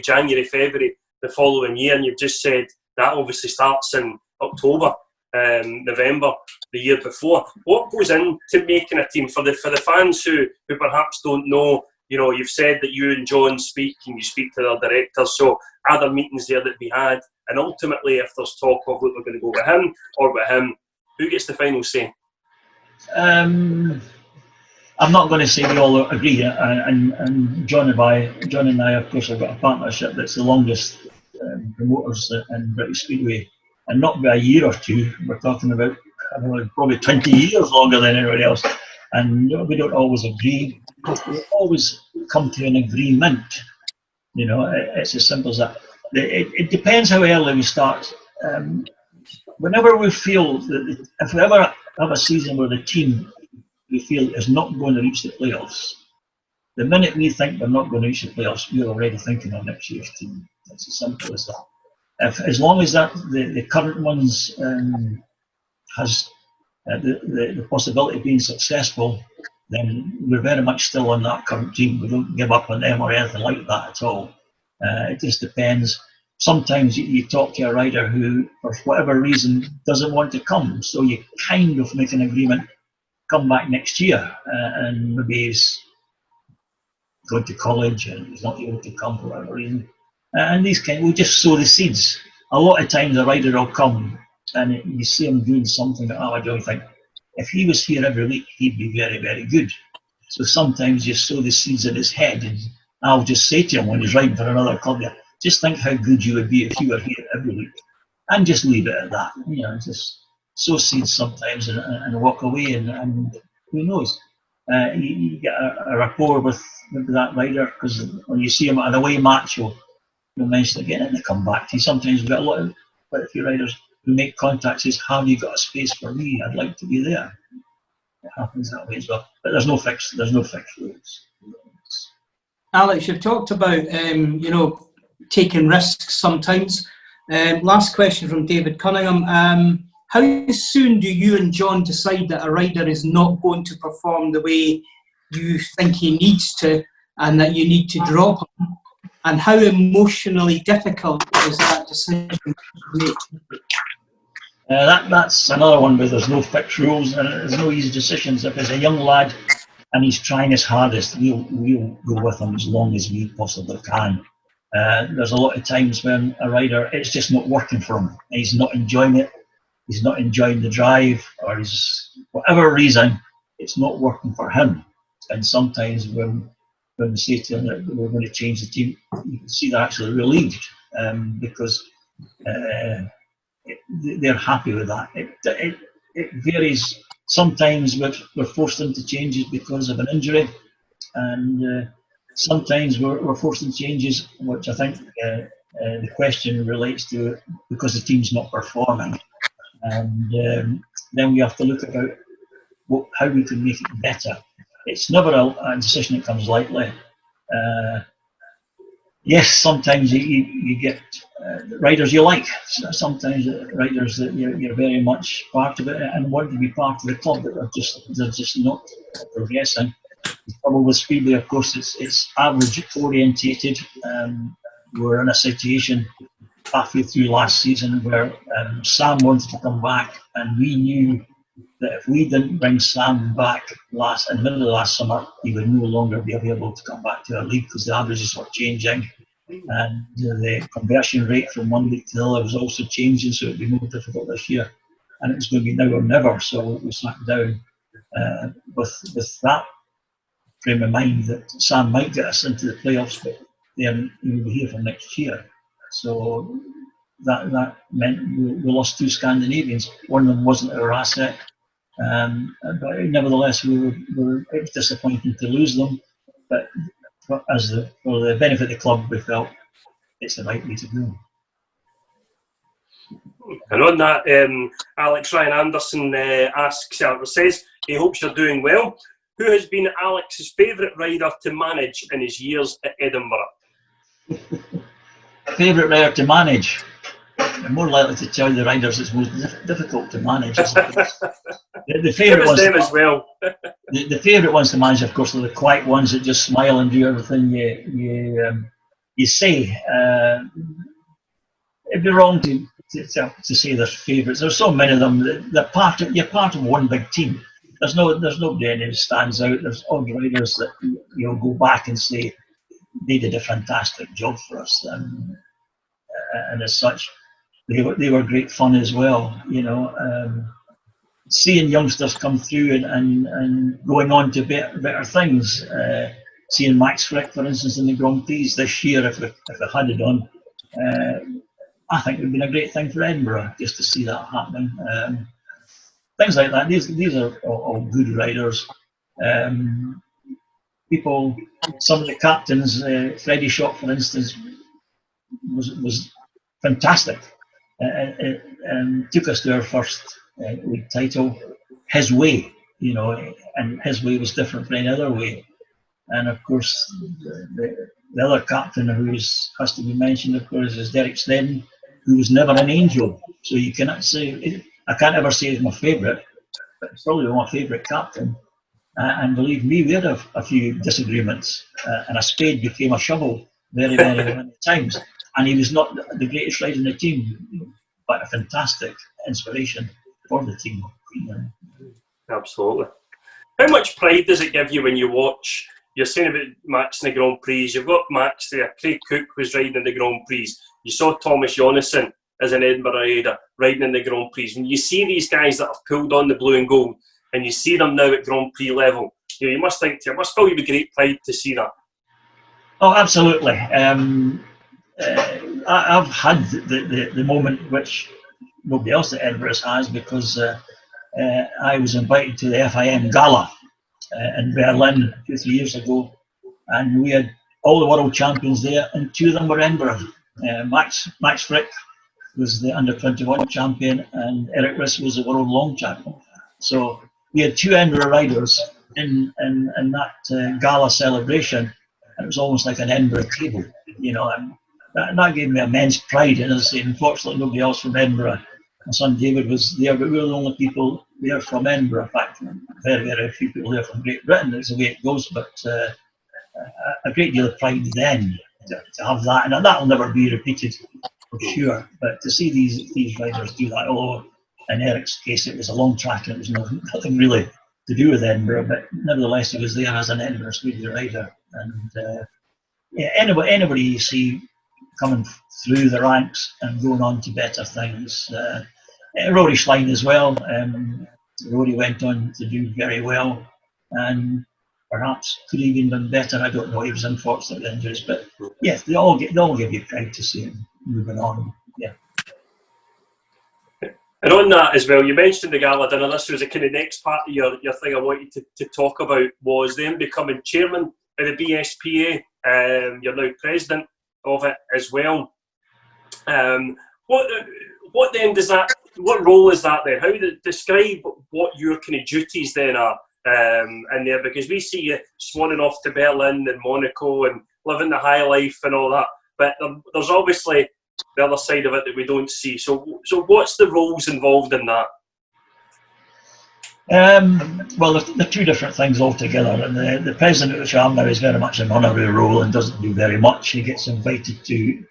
January, February the following year, and you've just said that obviously starts in October, November the year before. What goes into making a team for the fans who perhaps don't know? You've said that you and John speak and you speak to the directors, so are there meetings there that we had? And ultimately, if there's talk of whether we're going to go with him or with him, who gets the final say? I'm not going to say we all agree, and John and I, of course, have got a partnership that's the longest promoters in British Speedway, and not by a year or two. We're talking about probably 20 years longer than anybody else, and we don't always agree. We always come to an agreement. It's as simple as that. It depends how early we start. Whenever we feel that if we ever have a season where the team we feel is not going to reach the playoffs, the minute we think we're not going to reach the playoffs, we're already thinking of next year's team. It's as simple as that. As long as that the current ones has the possibility of being successful, then we're very much still on that current team. We don't give up on them or anything like that at all. It just depends. Sometimes you talk to a rider who, for whatever reason, doesn't want to come, so you kind of make an agreement, come back next year, and maybe he's going to college and he's not able to come for whatever reason. And we just sow the seeds. A lot of times a rider will come and you see him doing something that I don't think, if he was here every week, he'd be very, very good. So sometimes you sow the seeds in his head, and I'll just say to him when he's riding for another club, just think how good you would be if you were here every week, and just leave it at that. Just sow seeds sometimes and walk away, and who knows? You get a rapport with that rider, because when you see him at an away match, you'll mention again and they come back to you. Sometimes we've got quite a few riders who make contacts, says, have you got a space for me? I'd like to be there. It happens that way as well. But there's no fixed rules. Alex, you've talked about taking risks sometimes. Last question from David Cunningham. How soon do you and John decide that a rider is not going to perform the way you think he needs to, and that you need to drop him? And how emotionally difficult is that decision to make? That's another one where there's no fixed rules and there's no easy decisions. If it's a young lad and he's trying his hardest, we'll go with him as long as we possibly can. There's a lot of times when a rider, it's just not working for him. He's not enjoying it. He's not enjoying the drive, or whatever reason, it's not working for him. And sometimes when we say to them that we're going to change the team, you can see they're actually relieved, because they're happy with that. It varies. Sometimes we're forced into changes because of an injury, and sometimes we're forced into changes, which I think the question relates to, because the team's not performing. And then we have to look about how we can make it better. It's never a decision that comes lightly. Yes, sometimes you get riders you like. Sometimes riders that you're very much part of it and want to be part of the club, but they're just not progressing. The trouble with Speedway, of course, it's average orientated. We're in a situation halfway through last season where Sam wanted to come back, and we knew that if we didn't bring Sam back in the middle of last summer, he would no longer be able to come back to our league because the averages were changing, and the conversion rate from one week to the other was also changing, so it would be more difficult this year, and it was going to be now or never. So we sat down with that frame of mind that Sam might get us into the playoffs, but then he will be here for next year. So that meant we lost 2 Scandinavians. One of them wasn't our asset, but nevertheless it was disappointing to lose them. But for the benefit of the club, we felt it's the right way to go. And on that, Alex Ryan Anderson says he hopes you're doing well. Who has been Alex's favourite rider to manage in his years at Edinburgh? Favourite rider to manage? I'm more likely to tell the riders it's most difficult to manage. The favourite ones as well. The favourite ones to manage, of course, are the quiet ones that just smile and do everything you say. It'd be wrong to say there's favourites. There's so many of them. You're part of one big team. There's nobody who stands out. There's odd riders that you'll go back and say they did a fantastic job for us, and as such, they were great fun as well. Seeing youngsters come through and going on to better things. Seeing Max Frick, for instance, in the Grand Prix this year, if we had it on, I think it would have been a great thing for Edinburgh just to see that happening. Things like that. These are all good riders. Some of the captains, Freddie Shot, for instance, was fantastic. Took us to our first league title his way, and his way was different from any other way. And of course, the other captain who has to be mentioned, of course, is Derek Snedden, who was never an angel. So you cannot say, I can't ever say he's my favourite, but he's probably my favourite captain. And believe me, we had a few disagreements, and a spade became a shovel very, very many times. And he was not the greatest rider in the team, but a fantastic inspiration for the team. Absolutely. How much pride does it give you when you watch? You're saying about Max in the Grand Prix. You've got Max there. Craig Cook was riding in the Grand Prix. You saw Thomas Jonasson as an Edinburgh rider riding in the Grand Prix. When you see these guys that have pulled on the blue and gold, and you see them now at Grand Prix level, you must think it must fill you with great pride to see that. Oh, absolutely. I've had the moment which nobody else at Edinburgh has, because I was invited to the FIM Gala in Berlin 2-3 years ago, and we had all the world champions there, and 2 of them were Edinburgh. Max Frick was the under-21 champion, and Eric Riss was the world long champion. So we had 2 Edinburgh riders in that gala celebration, and it was almost like an Edinburgh table, and that gave me immense pride. And as I say, unfortunately, nobody else from Edinburgh. My son David was there, but we were the only people there from Edinburgh. In fact, very, very few people there from Great Britain. That's the way it goes. But a great deal of pride then to have that, and that will never be repeated for sure. But to see these riders do that, although in Eric's case it was a long track and it was nothing really to do with Edinburgh, but nevertheless he was there as an Edinburgh Speedway rider. And anybody you see coming through the ranks and going on to better things. Rory Schlein as well. Rory went on to do very well, and perhaps could have even done better. I don't know. He was unfortunate with injuries, but yes, they all give you pride to see him moving on. Yeah. And on that as well, you mentioned the gala dinner. This was a kind of next part of your thing I wanted to talk about, was them becoming chairman of the BSPA. You're now president of it as well. What then does that? What role is that then? How do you describe what your kind of duties then are in there? Because we see you swanning off to Berlin and Monaco and living the high life and all that, but there's obviously the other side of it that we don't see. So what's the roles involved in that? Well, they're two different things altogether. And the president, which I am now, is very much an honorary role and doesn't do very much. He gets invited to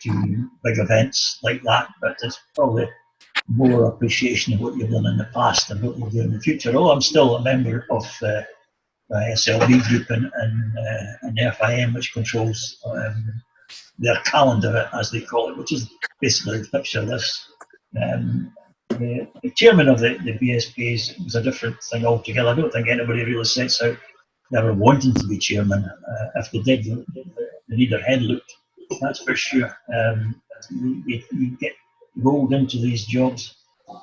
big events like that, but it's probably more appreciation of what you've done in the past and what you'll do in the future. Oh, I'm still a member of the SLB group and FIM, which controls their calendar, as they call it, which is basically the fixture list. The chairman of the BSPs was a different thing altogether. I don't think anybody really sets out they were wanting to be chairman. If they did, they need their head looked, that's for sure. You get rolled into these jobs.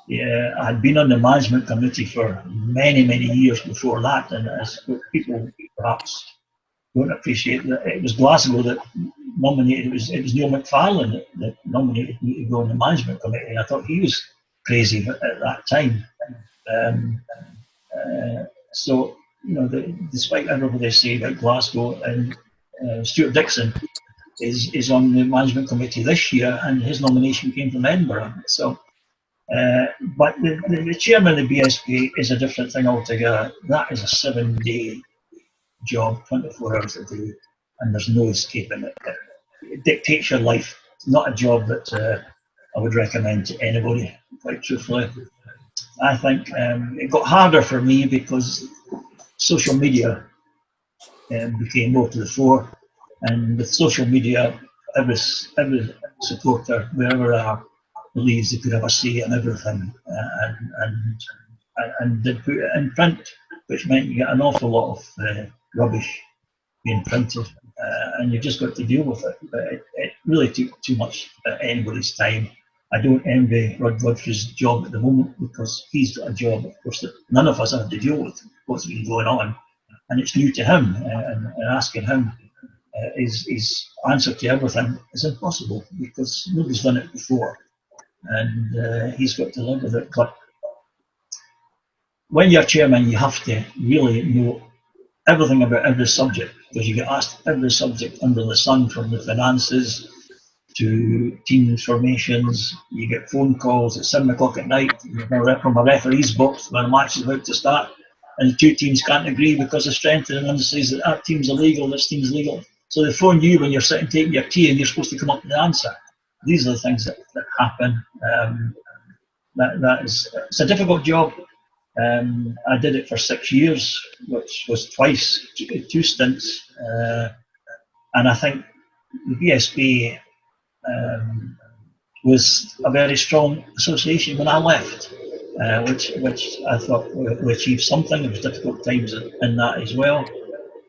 Yeah, I had been on the management committee for many, many years before that, and as people perhaps don't appreciate that, it was Glasgow that nominated, it was Neil McFarlane that nominated me to go on the management committee, and I thought he was crazy at that time. So, you know, despite everybody say about Glasgow, and Stuart Dixon is on the management committee this year, and his nomination came from Edinburgh. So, but the chairman of the BSP is a different thing altogether. That is a 7-day job, 24 hours a day, and there's no escaping it. It dictates your life. It's not a job that I would recommend to anybody, quite truthfully. I think it got harder for me because social media became more to the fore, and with social media, every supporter, wherever they are, believes they could have a say in everything, and they put it in print, which meant you get an awful lot of rubbish being printed, and you just got to deal with it. But it really took too much of anybody's time. I don't envy Rod Godfrey's job at the moment, because he's got a job, of course, that none of us have to deal with what's been going on, and it's new to him, and asking him his answer to everything is impossible, because nobody's done it before, and he's got to live with it. But when you're chairman, you have to really know everything about every subject, because you get asked every subject under the sun, from the finances to team formations. You get phone calls at 7 o'clock at night from a referee's box when a match is about to start, and the two teams can't agree because of strength, and one says that team's illegal, this team's legal. So they phone you when you're sitting taking your tea and you're supposed to come up with the answer. These are the things that happen. It's a difficult job. I did it for 6 years, which was twice, two stints, and I think the BSP was a very strong association when I left, which I thought we achieved something. There was difficult times in that as well,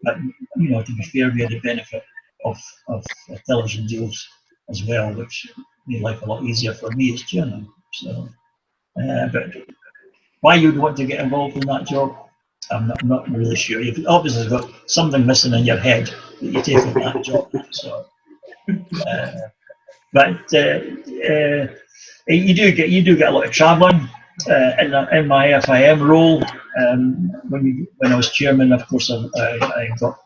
but you know, to be fair, we had the benefit of television deals as well, which made life a lot easier for me as chairman. So, but why you'd want to get involved in that job, I'm not really sure. You've obviously got something missing in your head that you take on that job. So, but you do get a lot of travelling in my FIM role. When I was chairman, of course, I got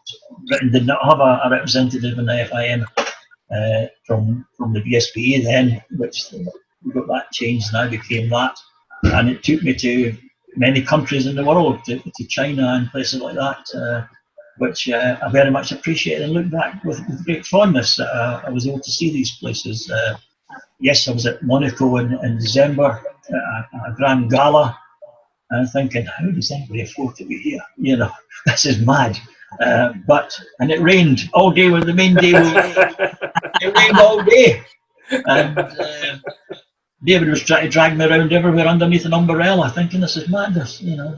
Britain did not have a representative in the FIM from the BSPA then, which we got that changed, and I became that. And it took me to many countries in the world, to China and places like that, which I very much appreciate and look back with great fondness that I was able to see these places. Yes, I was at Monaco in December at a grand gala, and I'm thinking, how does anybody afford to be here? You know, this is mad. And it rained all day. When the main day was it rained all day, and David was trying to drag me around everywhere underneath an umbrella, thinking this is madness, you know.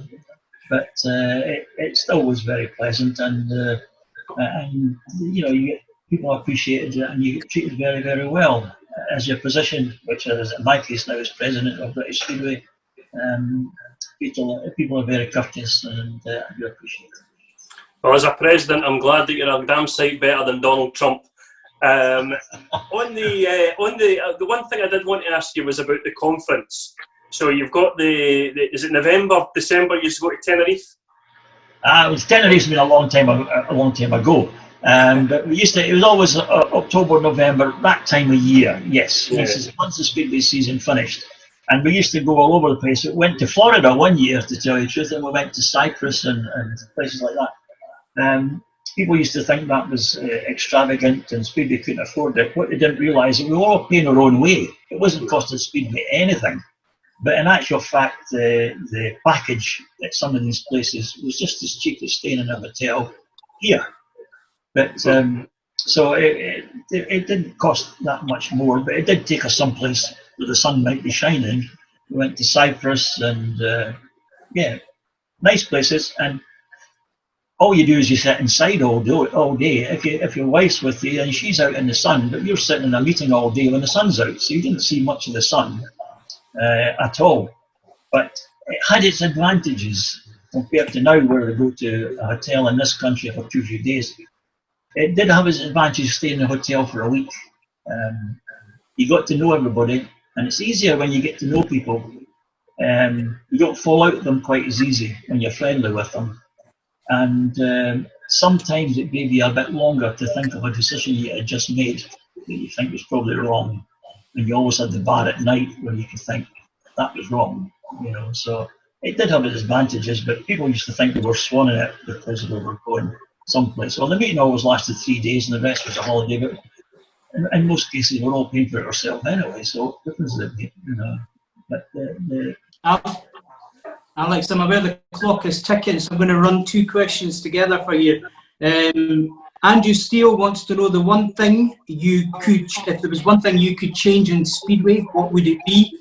But it still was very pleasant, and you know, people appreciated it, and you get treated very, very well. As your position, which is in my case now as president of British Speedway, people are very courteous, and I do appreciate it. Well, as a president, I'm glad that you're a damn sight better than Donald Trump. On the one thing I did want to ask you was about the conference. So you've got is it November, December? You used to go to Tenerife. Tenerife's been a long time ago. But we used to, it was always October, November, that time of year, yes. Yeah. Once the Speedway season finished. And we used to go all over the place. We went to Florida one year, to tell you the truth, and we went to Cyprus and places like that. People used to think that was extravagant and Speedway couldn't afford it. What they didn't realise is we were all paying our own way. It wasn't costing Speedway anything. But in actual fact, the package at some of these places was just as cheap as staying in a hotel here. But so it didn't cost that much more, but it did take us someplace where the sun might be shining. We went to Cyprus and nice places. And all you do is you sit inside all day. If your wife's with you and she's out in the sun, but you're sitting in a meeting all day when the sun's out, so you didn't see much of the sun at all. But it had its advantages compared to now, where we go to a hotel in this country for 2 or 3 days. It did have its advantage staying in a hotel for a week. You got to know everybody, and it's easier when you get to know people. You don't fall out with them quite as easy when you're friendly with them. And sometimes it gave you a bit longer to think of a decision you had just made that you think was probably wrong. And you always had the bar at night where you could think that was wrong, So it did have its advantages, but people used to think they were swanning it because we were going someplace. Well, the meeting always lasted 3 days and the rest was a holiday, but in most cases we're all paying for it ourselves anyway, so what difference does it make, But Alex, I'm aware the clock is ticking, so I'm going to run 2 questions together for you. Andrew Steele wants to know the one thing if there was one thing you could change in Speedway, what would it be?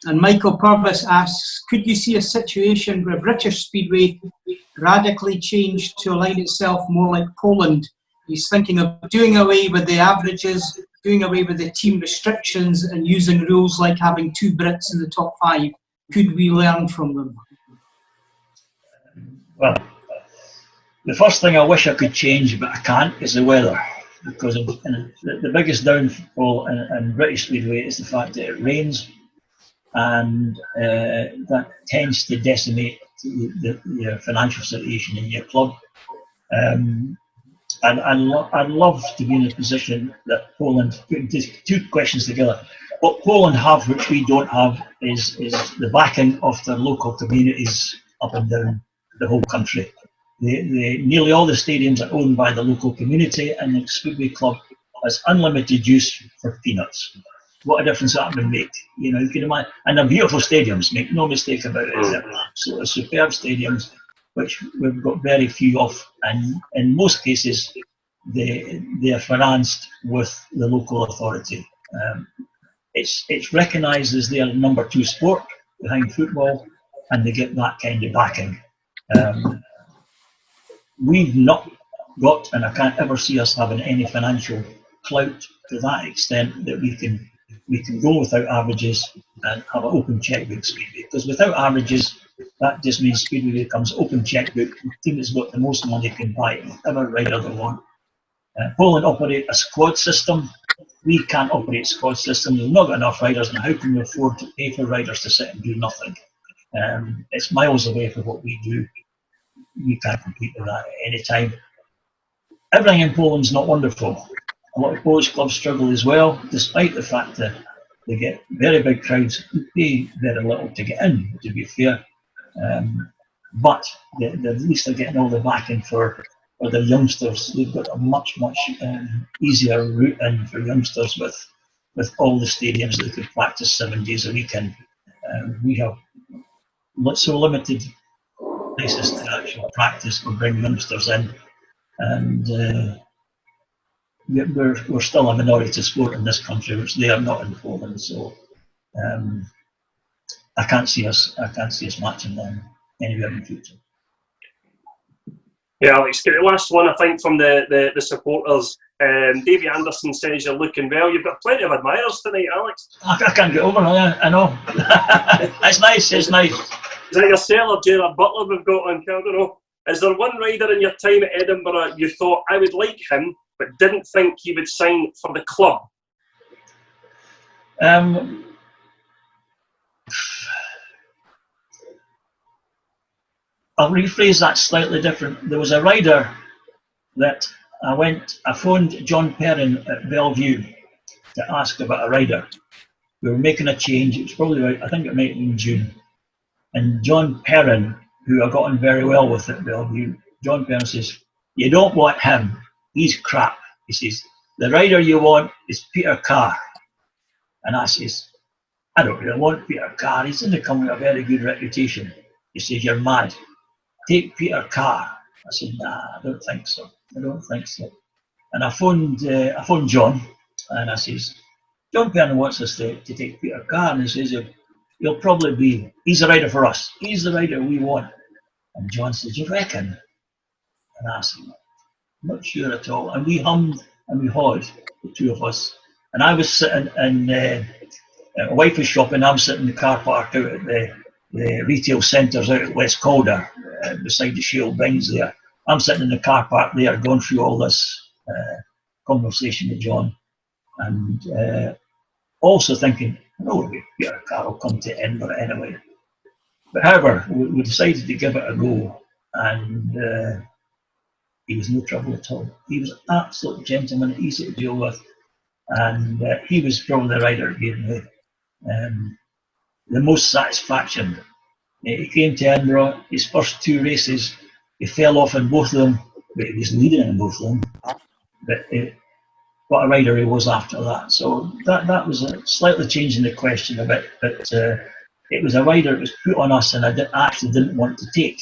And Michael Purvis asks, could you see a situation where British Speedway radically changed to align itself more like Poland? He's thinking of doing away with the averages, doing away with the team restrictions, and using rules like having 2 Brits in the top 5. Could we learn from them? Well, the first thing I wish I could change, but I can't, is the weather. Because the biggest downfall in British Speedway is the fact that it rains, and that tends to decimate your financial situation in your club. And I'd love to be in a position that Poland, putting 2 questions together, what Poland have, which we don't have, is the backing of their local communities up and down the whole country. Nearly all the stadiums are owned by the local community, and the Speedway Club has unlimited use for peanuts. What a difference that would make. You can imagine. And they're beautiful stadiums, make no mistake about it. They're absolutely superb stadiums, which we've got very few of. And in most cases, they are financed with the local authority. It's recognised as their number 2 sport behind football, and they get that kind of backing. We've not got, and I can't ever see us having any financial clout to that extent that we can go without averages and have an open checkbook Speedway. Because without averages, that just means Speedway becomes open checkbook. The team that's got the most money can buy whatever rider they want. Poland operate a squad system. We can't operate squad systems. We've not got enough riders, and how can we afford to pay for riders to sit and do nothing? It's miles away from what we do. We can't compete with that at any time. Everything in Poland's not wonderful. A lot of Polish clubs struggle as well, despite the fact that they get very big crowds who pay very little to get in, to be fair. But at least they're getting all the backing for their youngsters. They've got a much easier route in for youngsters with all the stadiums that they could practice 7 days a week in. We have so limited places to actually practice or bring youngsters in, and we're still a minority sport in this country, which they are not in Poland. So I can't see us matching them anywhere in the future. Yeah, Alex, the last one I think from the supporters. Davey Anderson says you're looking well. You've got plenty of admirers tonight, Alex. I can't get over it. I know. It's nice. It's nice. Is that yourself or Gerard Butler we've got on? I don't know. Is there one rider in your time at Edinburgh you thought, I would like him, but didn't think he would sign for the club? I'll rephrase that slightly different. There was a rider that I phoned John Perrin at Bellevue to ask about a rider. We were making a change. It was probably about, I think it might have been June. And John Perrin, who I got on very well with at Bellevue, John Perrin says, "You don't want him. He's crap." He says, "The rider you want is Peter Carr." And I says, "I don't really want Peter Carr. He's in the company with a very good reputation." He says, "You're mad. Take Peter Carr." I said, "Nah, I don't think so. I don't think so." And I phoned John, and I says, "John Perrin wants us to take Peter Carr," and he says, "He'll probably be, he's the rider for us. He's the rider we want." And John says, "You reckon?" And I said, "I'm not sure at all." And we hummed and we hawed, the two of us. And I was sitting in, my wife was shopping, I'm sitting in the car park out at the retail centres out at West Calder, beside the Shield Bings there. I'm sitting in the car park there, going through all this conversation with John. And also thinking, "No, Peter Carr will come to Edinburgh anyway." But however, we decided to give it a go, and he was no trouble at all. He was an absolute gentleman, easy to deal with, and he was probably the rider that gave me the most satisfaction. He came to Edinburgh, his first two races, he fell off in both of them, but he was leading in both of them. But what a rider he was after that. So that was slightly changing the question a bit, but it was a rider that was put on us and I actually didn't want to take.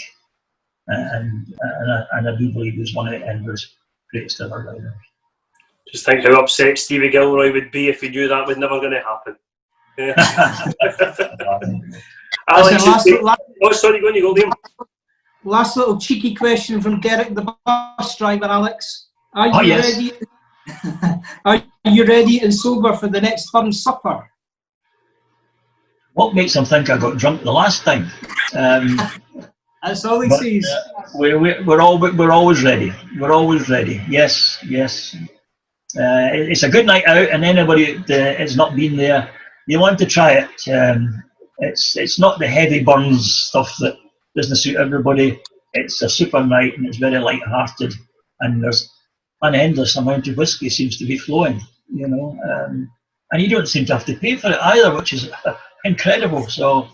And I do believe he was one of Edinburgh's greatest ever riders. Just think how upset Stevie Gilroy would be if he knew that was never going to happen. Yeah. Alex, sorry, go Liam. Last little cheeky question from Derek, the bus driver, Alex. Are you ready? Are you ready and sober for the next firm supper? What makes him think I got drunk the last time? That's all he sees. We're always ready. We're always ready. Yes. It's a good night out, and anybody that has not been there, you want to try it. It's not the heavy burns stuff that doesn't suit everybody. It's a super night, and it's very light-hearted, and there's an endless amount of whiskey seems to be flowing, and you don't seem to have to pay for it either, which is incredible. So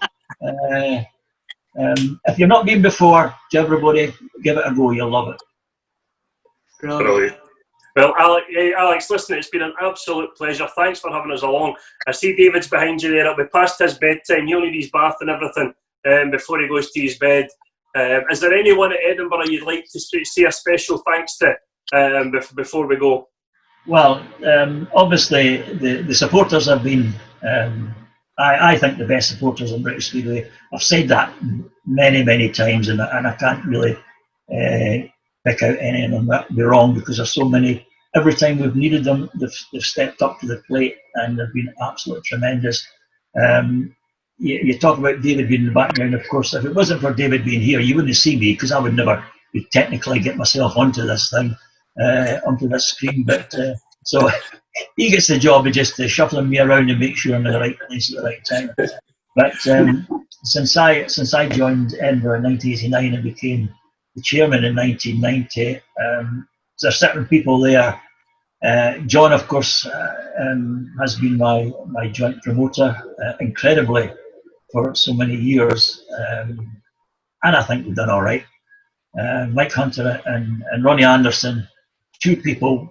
if you've not been before, to everybody, give it a go. You'll love it. Brilliant. Well, Alex, listen, it's been an absolute pleasure. Thanks for having us along. I see David's behind you there. It'll be past his bedtime. He'll need his bath and everything before he goes to his bed. Is there anyone at Edinburgh you'd like to say a special thanks to before we go? Well, obviously the supporters have been, I think, the best supporters in British Speedway. I've said that many times, and I can't really pick out any of them that would be wrong, because there's so many. Every time we've needed them, they've stepped up to the plate, and they've been absolutely tremendous. You talk about David being in the background. Of course, if it wasn't for David being here, you wouldn't see me, because I would never technically get myself onto this thing, onto this screen. But so he gets the job of just shuffling me around and make sure I'm in the right place at the right time. But since I joined Edinburgh in 1989 and became the chairman in 1990, there's certain people there. John, of course, has been my joint promoter incredibly for so many years, and I think we've done all right. Mike Hunter and Ronnie Anderson, two people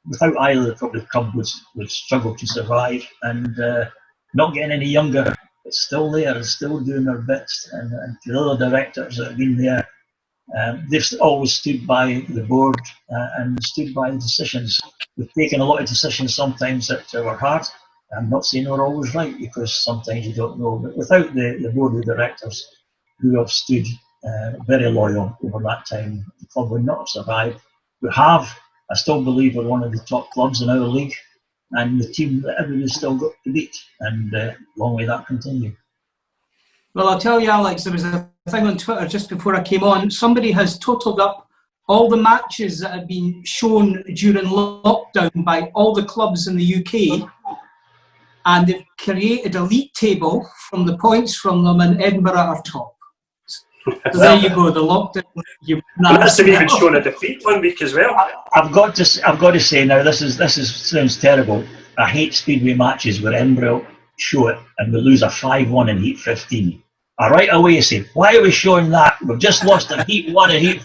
without either probably the club would struggle to survive, and not getting any younger, but still there and still doing their bits. And to the other directors that have been there, they've always stood by the board and stood by the decisions. We've taken a lot of decisions sometimes that were hard. I'm not saying we're always right, because sometimes you don't know. But without the board of directors who have stood very loyal over that time, the club would not have survived. I still believe we're one of the top clubs in our league, and the team that everybody's still got to beat, and long may that continue. Well, I'll tell you, Alex, there was a thing on Twitter just before I came on. Somebody has totaled up all the matches that have been shown during lockdown by all the clubs in the UK, and they've created a league table from the points from them, and Edinburgh are top. So there you go, the lockdown. You must have even shown a defeat one week as well. I've got to say now, this sounds terrible. I hate Speedway matches where Edinburgh show it and we lose a 5-1 in Heat 15. I right away say, why are we showing that? We've just lost a Heat 1 in Heat.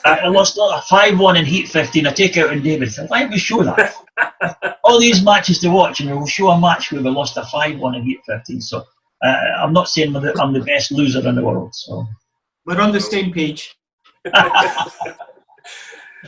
I lost a 5-1 in Heat 15. I take out on David. Why do we show that? All these matches to watch, and we'll show a match where we lost a 5-1 in Heat 15. So I'm not saying I'm the best loser in the world. So we're on the same page.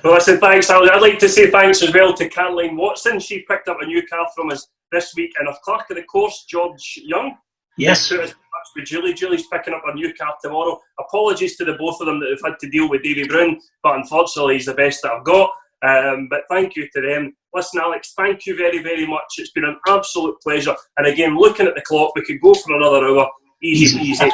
Well, listen, thanks, Alex. I'd like to say thanks as well to Caroline Watson. She picked up a new car from us this week, and our clerk of the course, George Young. Yes. With Julie. Julie's picking up a new car tomorrow. Apologies to the both of them that have had to deal with Davy Brown, but unfortunately he's the best that I've got. But thank you to them. Listen, Alex, thank you very, very much. It's been an absolute pleasure. And again, looking at the clock, we could go for another hour. Easy.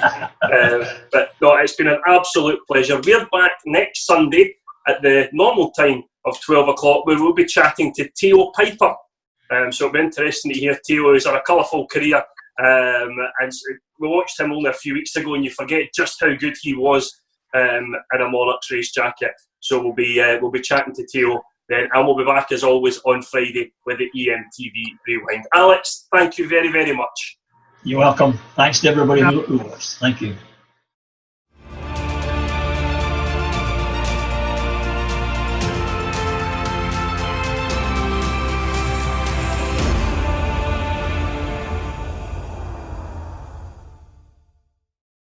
But no, it's been an absolute pleasure. We're back next Sunday at the normal time of 12 o'clock, where we'll be chatting to Theo Piper. So it'll be interesting to hear Theo. He's had a colourful career. And we watched him only a few weeks ago, and you forget just how good he was in a Monarchs race jacket. So we'll be chatting to Theo then, and we'll be back as always on Friday with the EMTV Rewind. Alex, thank you very, very much. You're welcome. Thanks to everybody who watched. Thank you.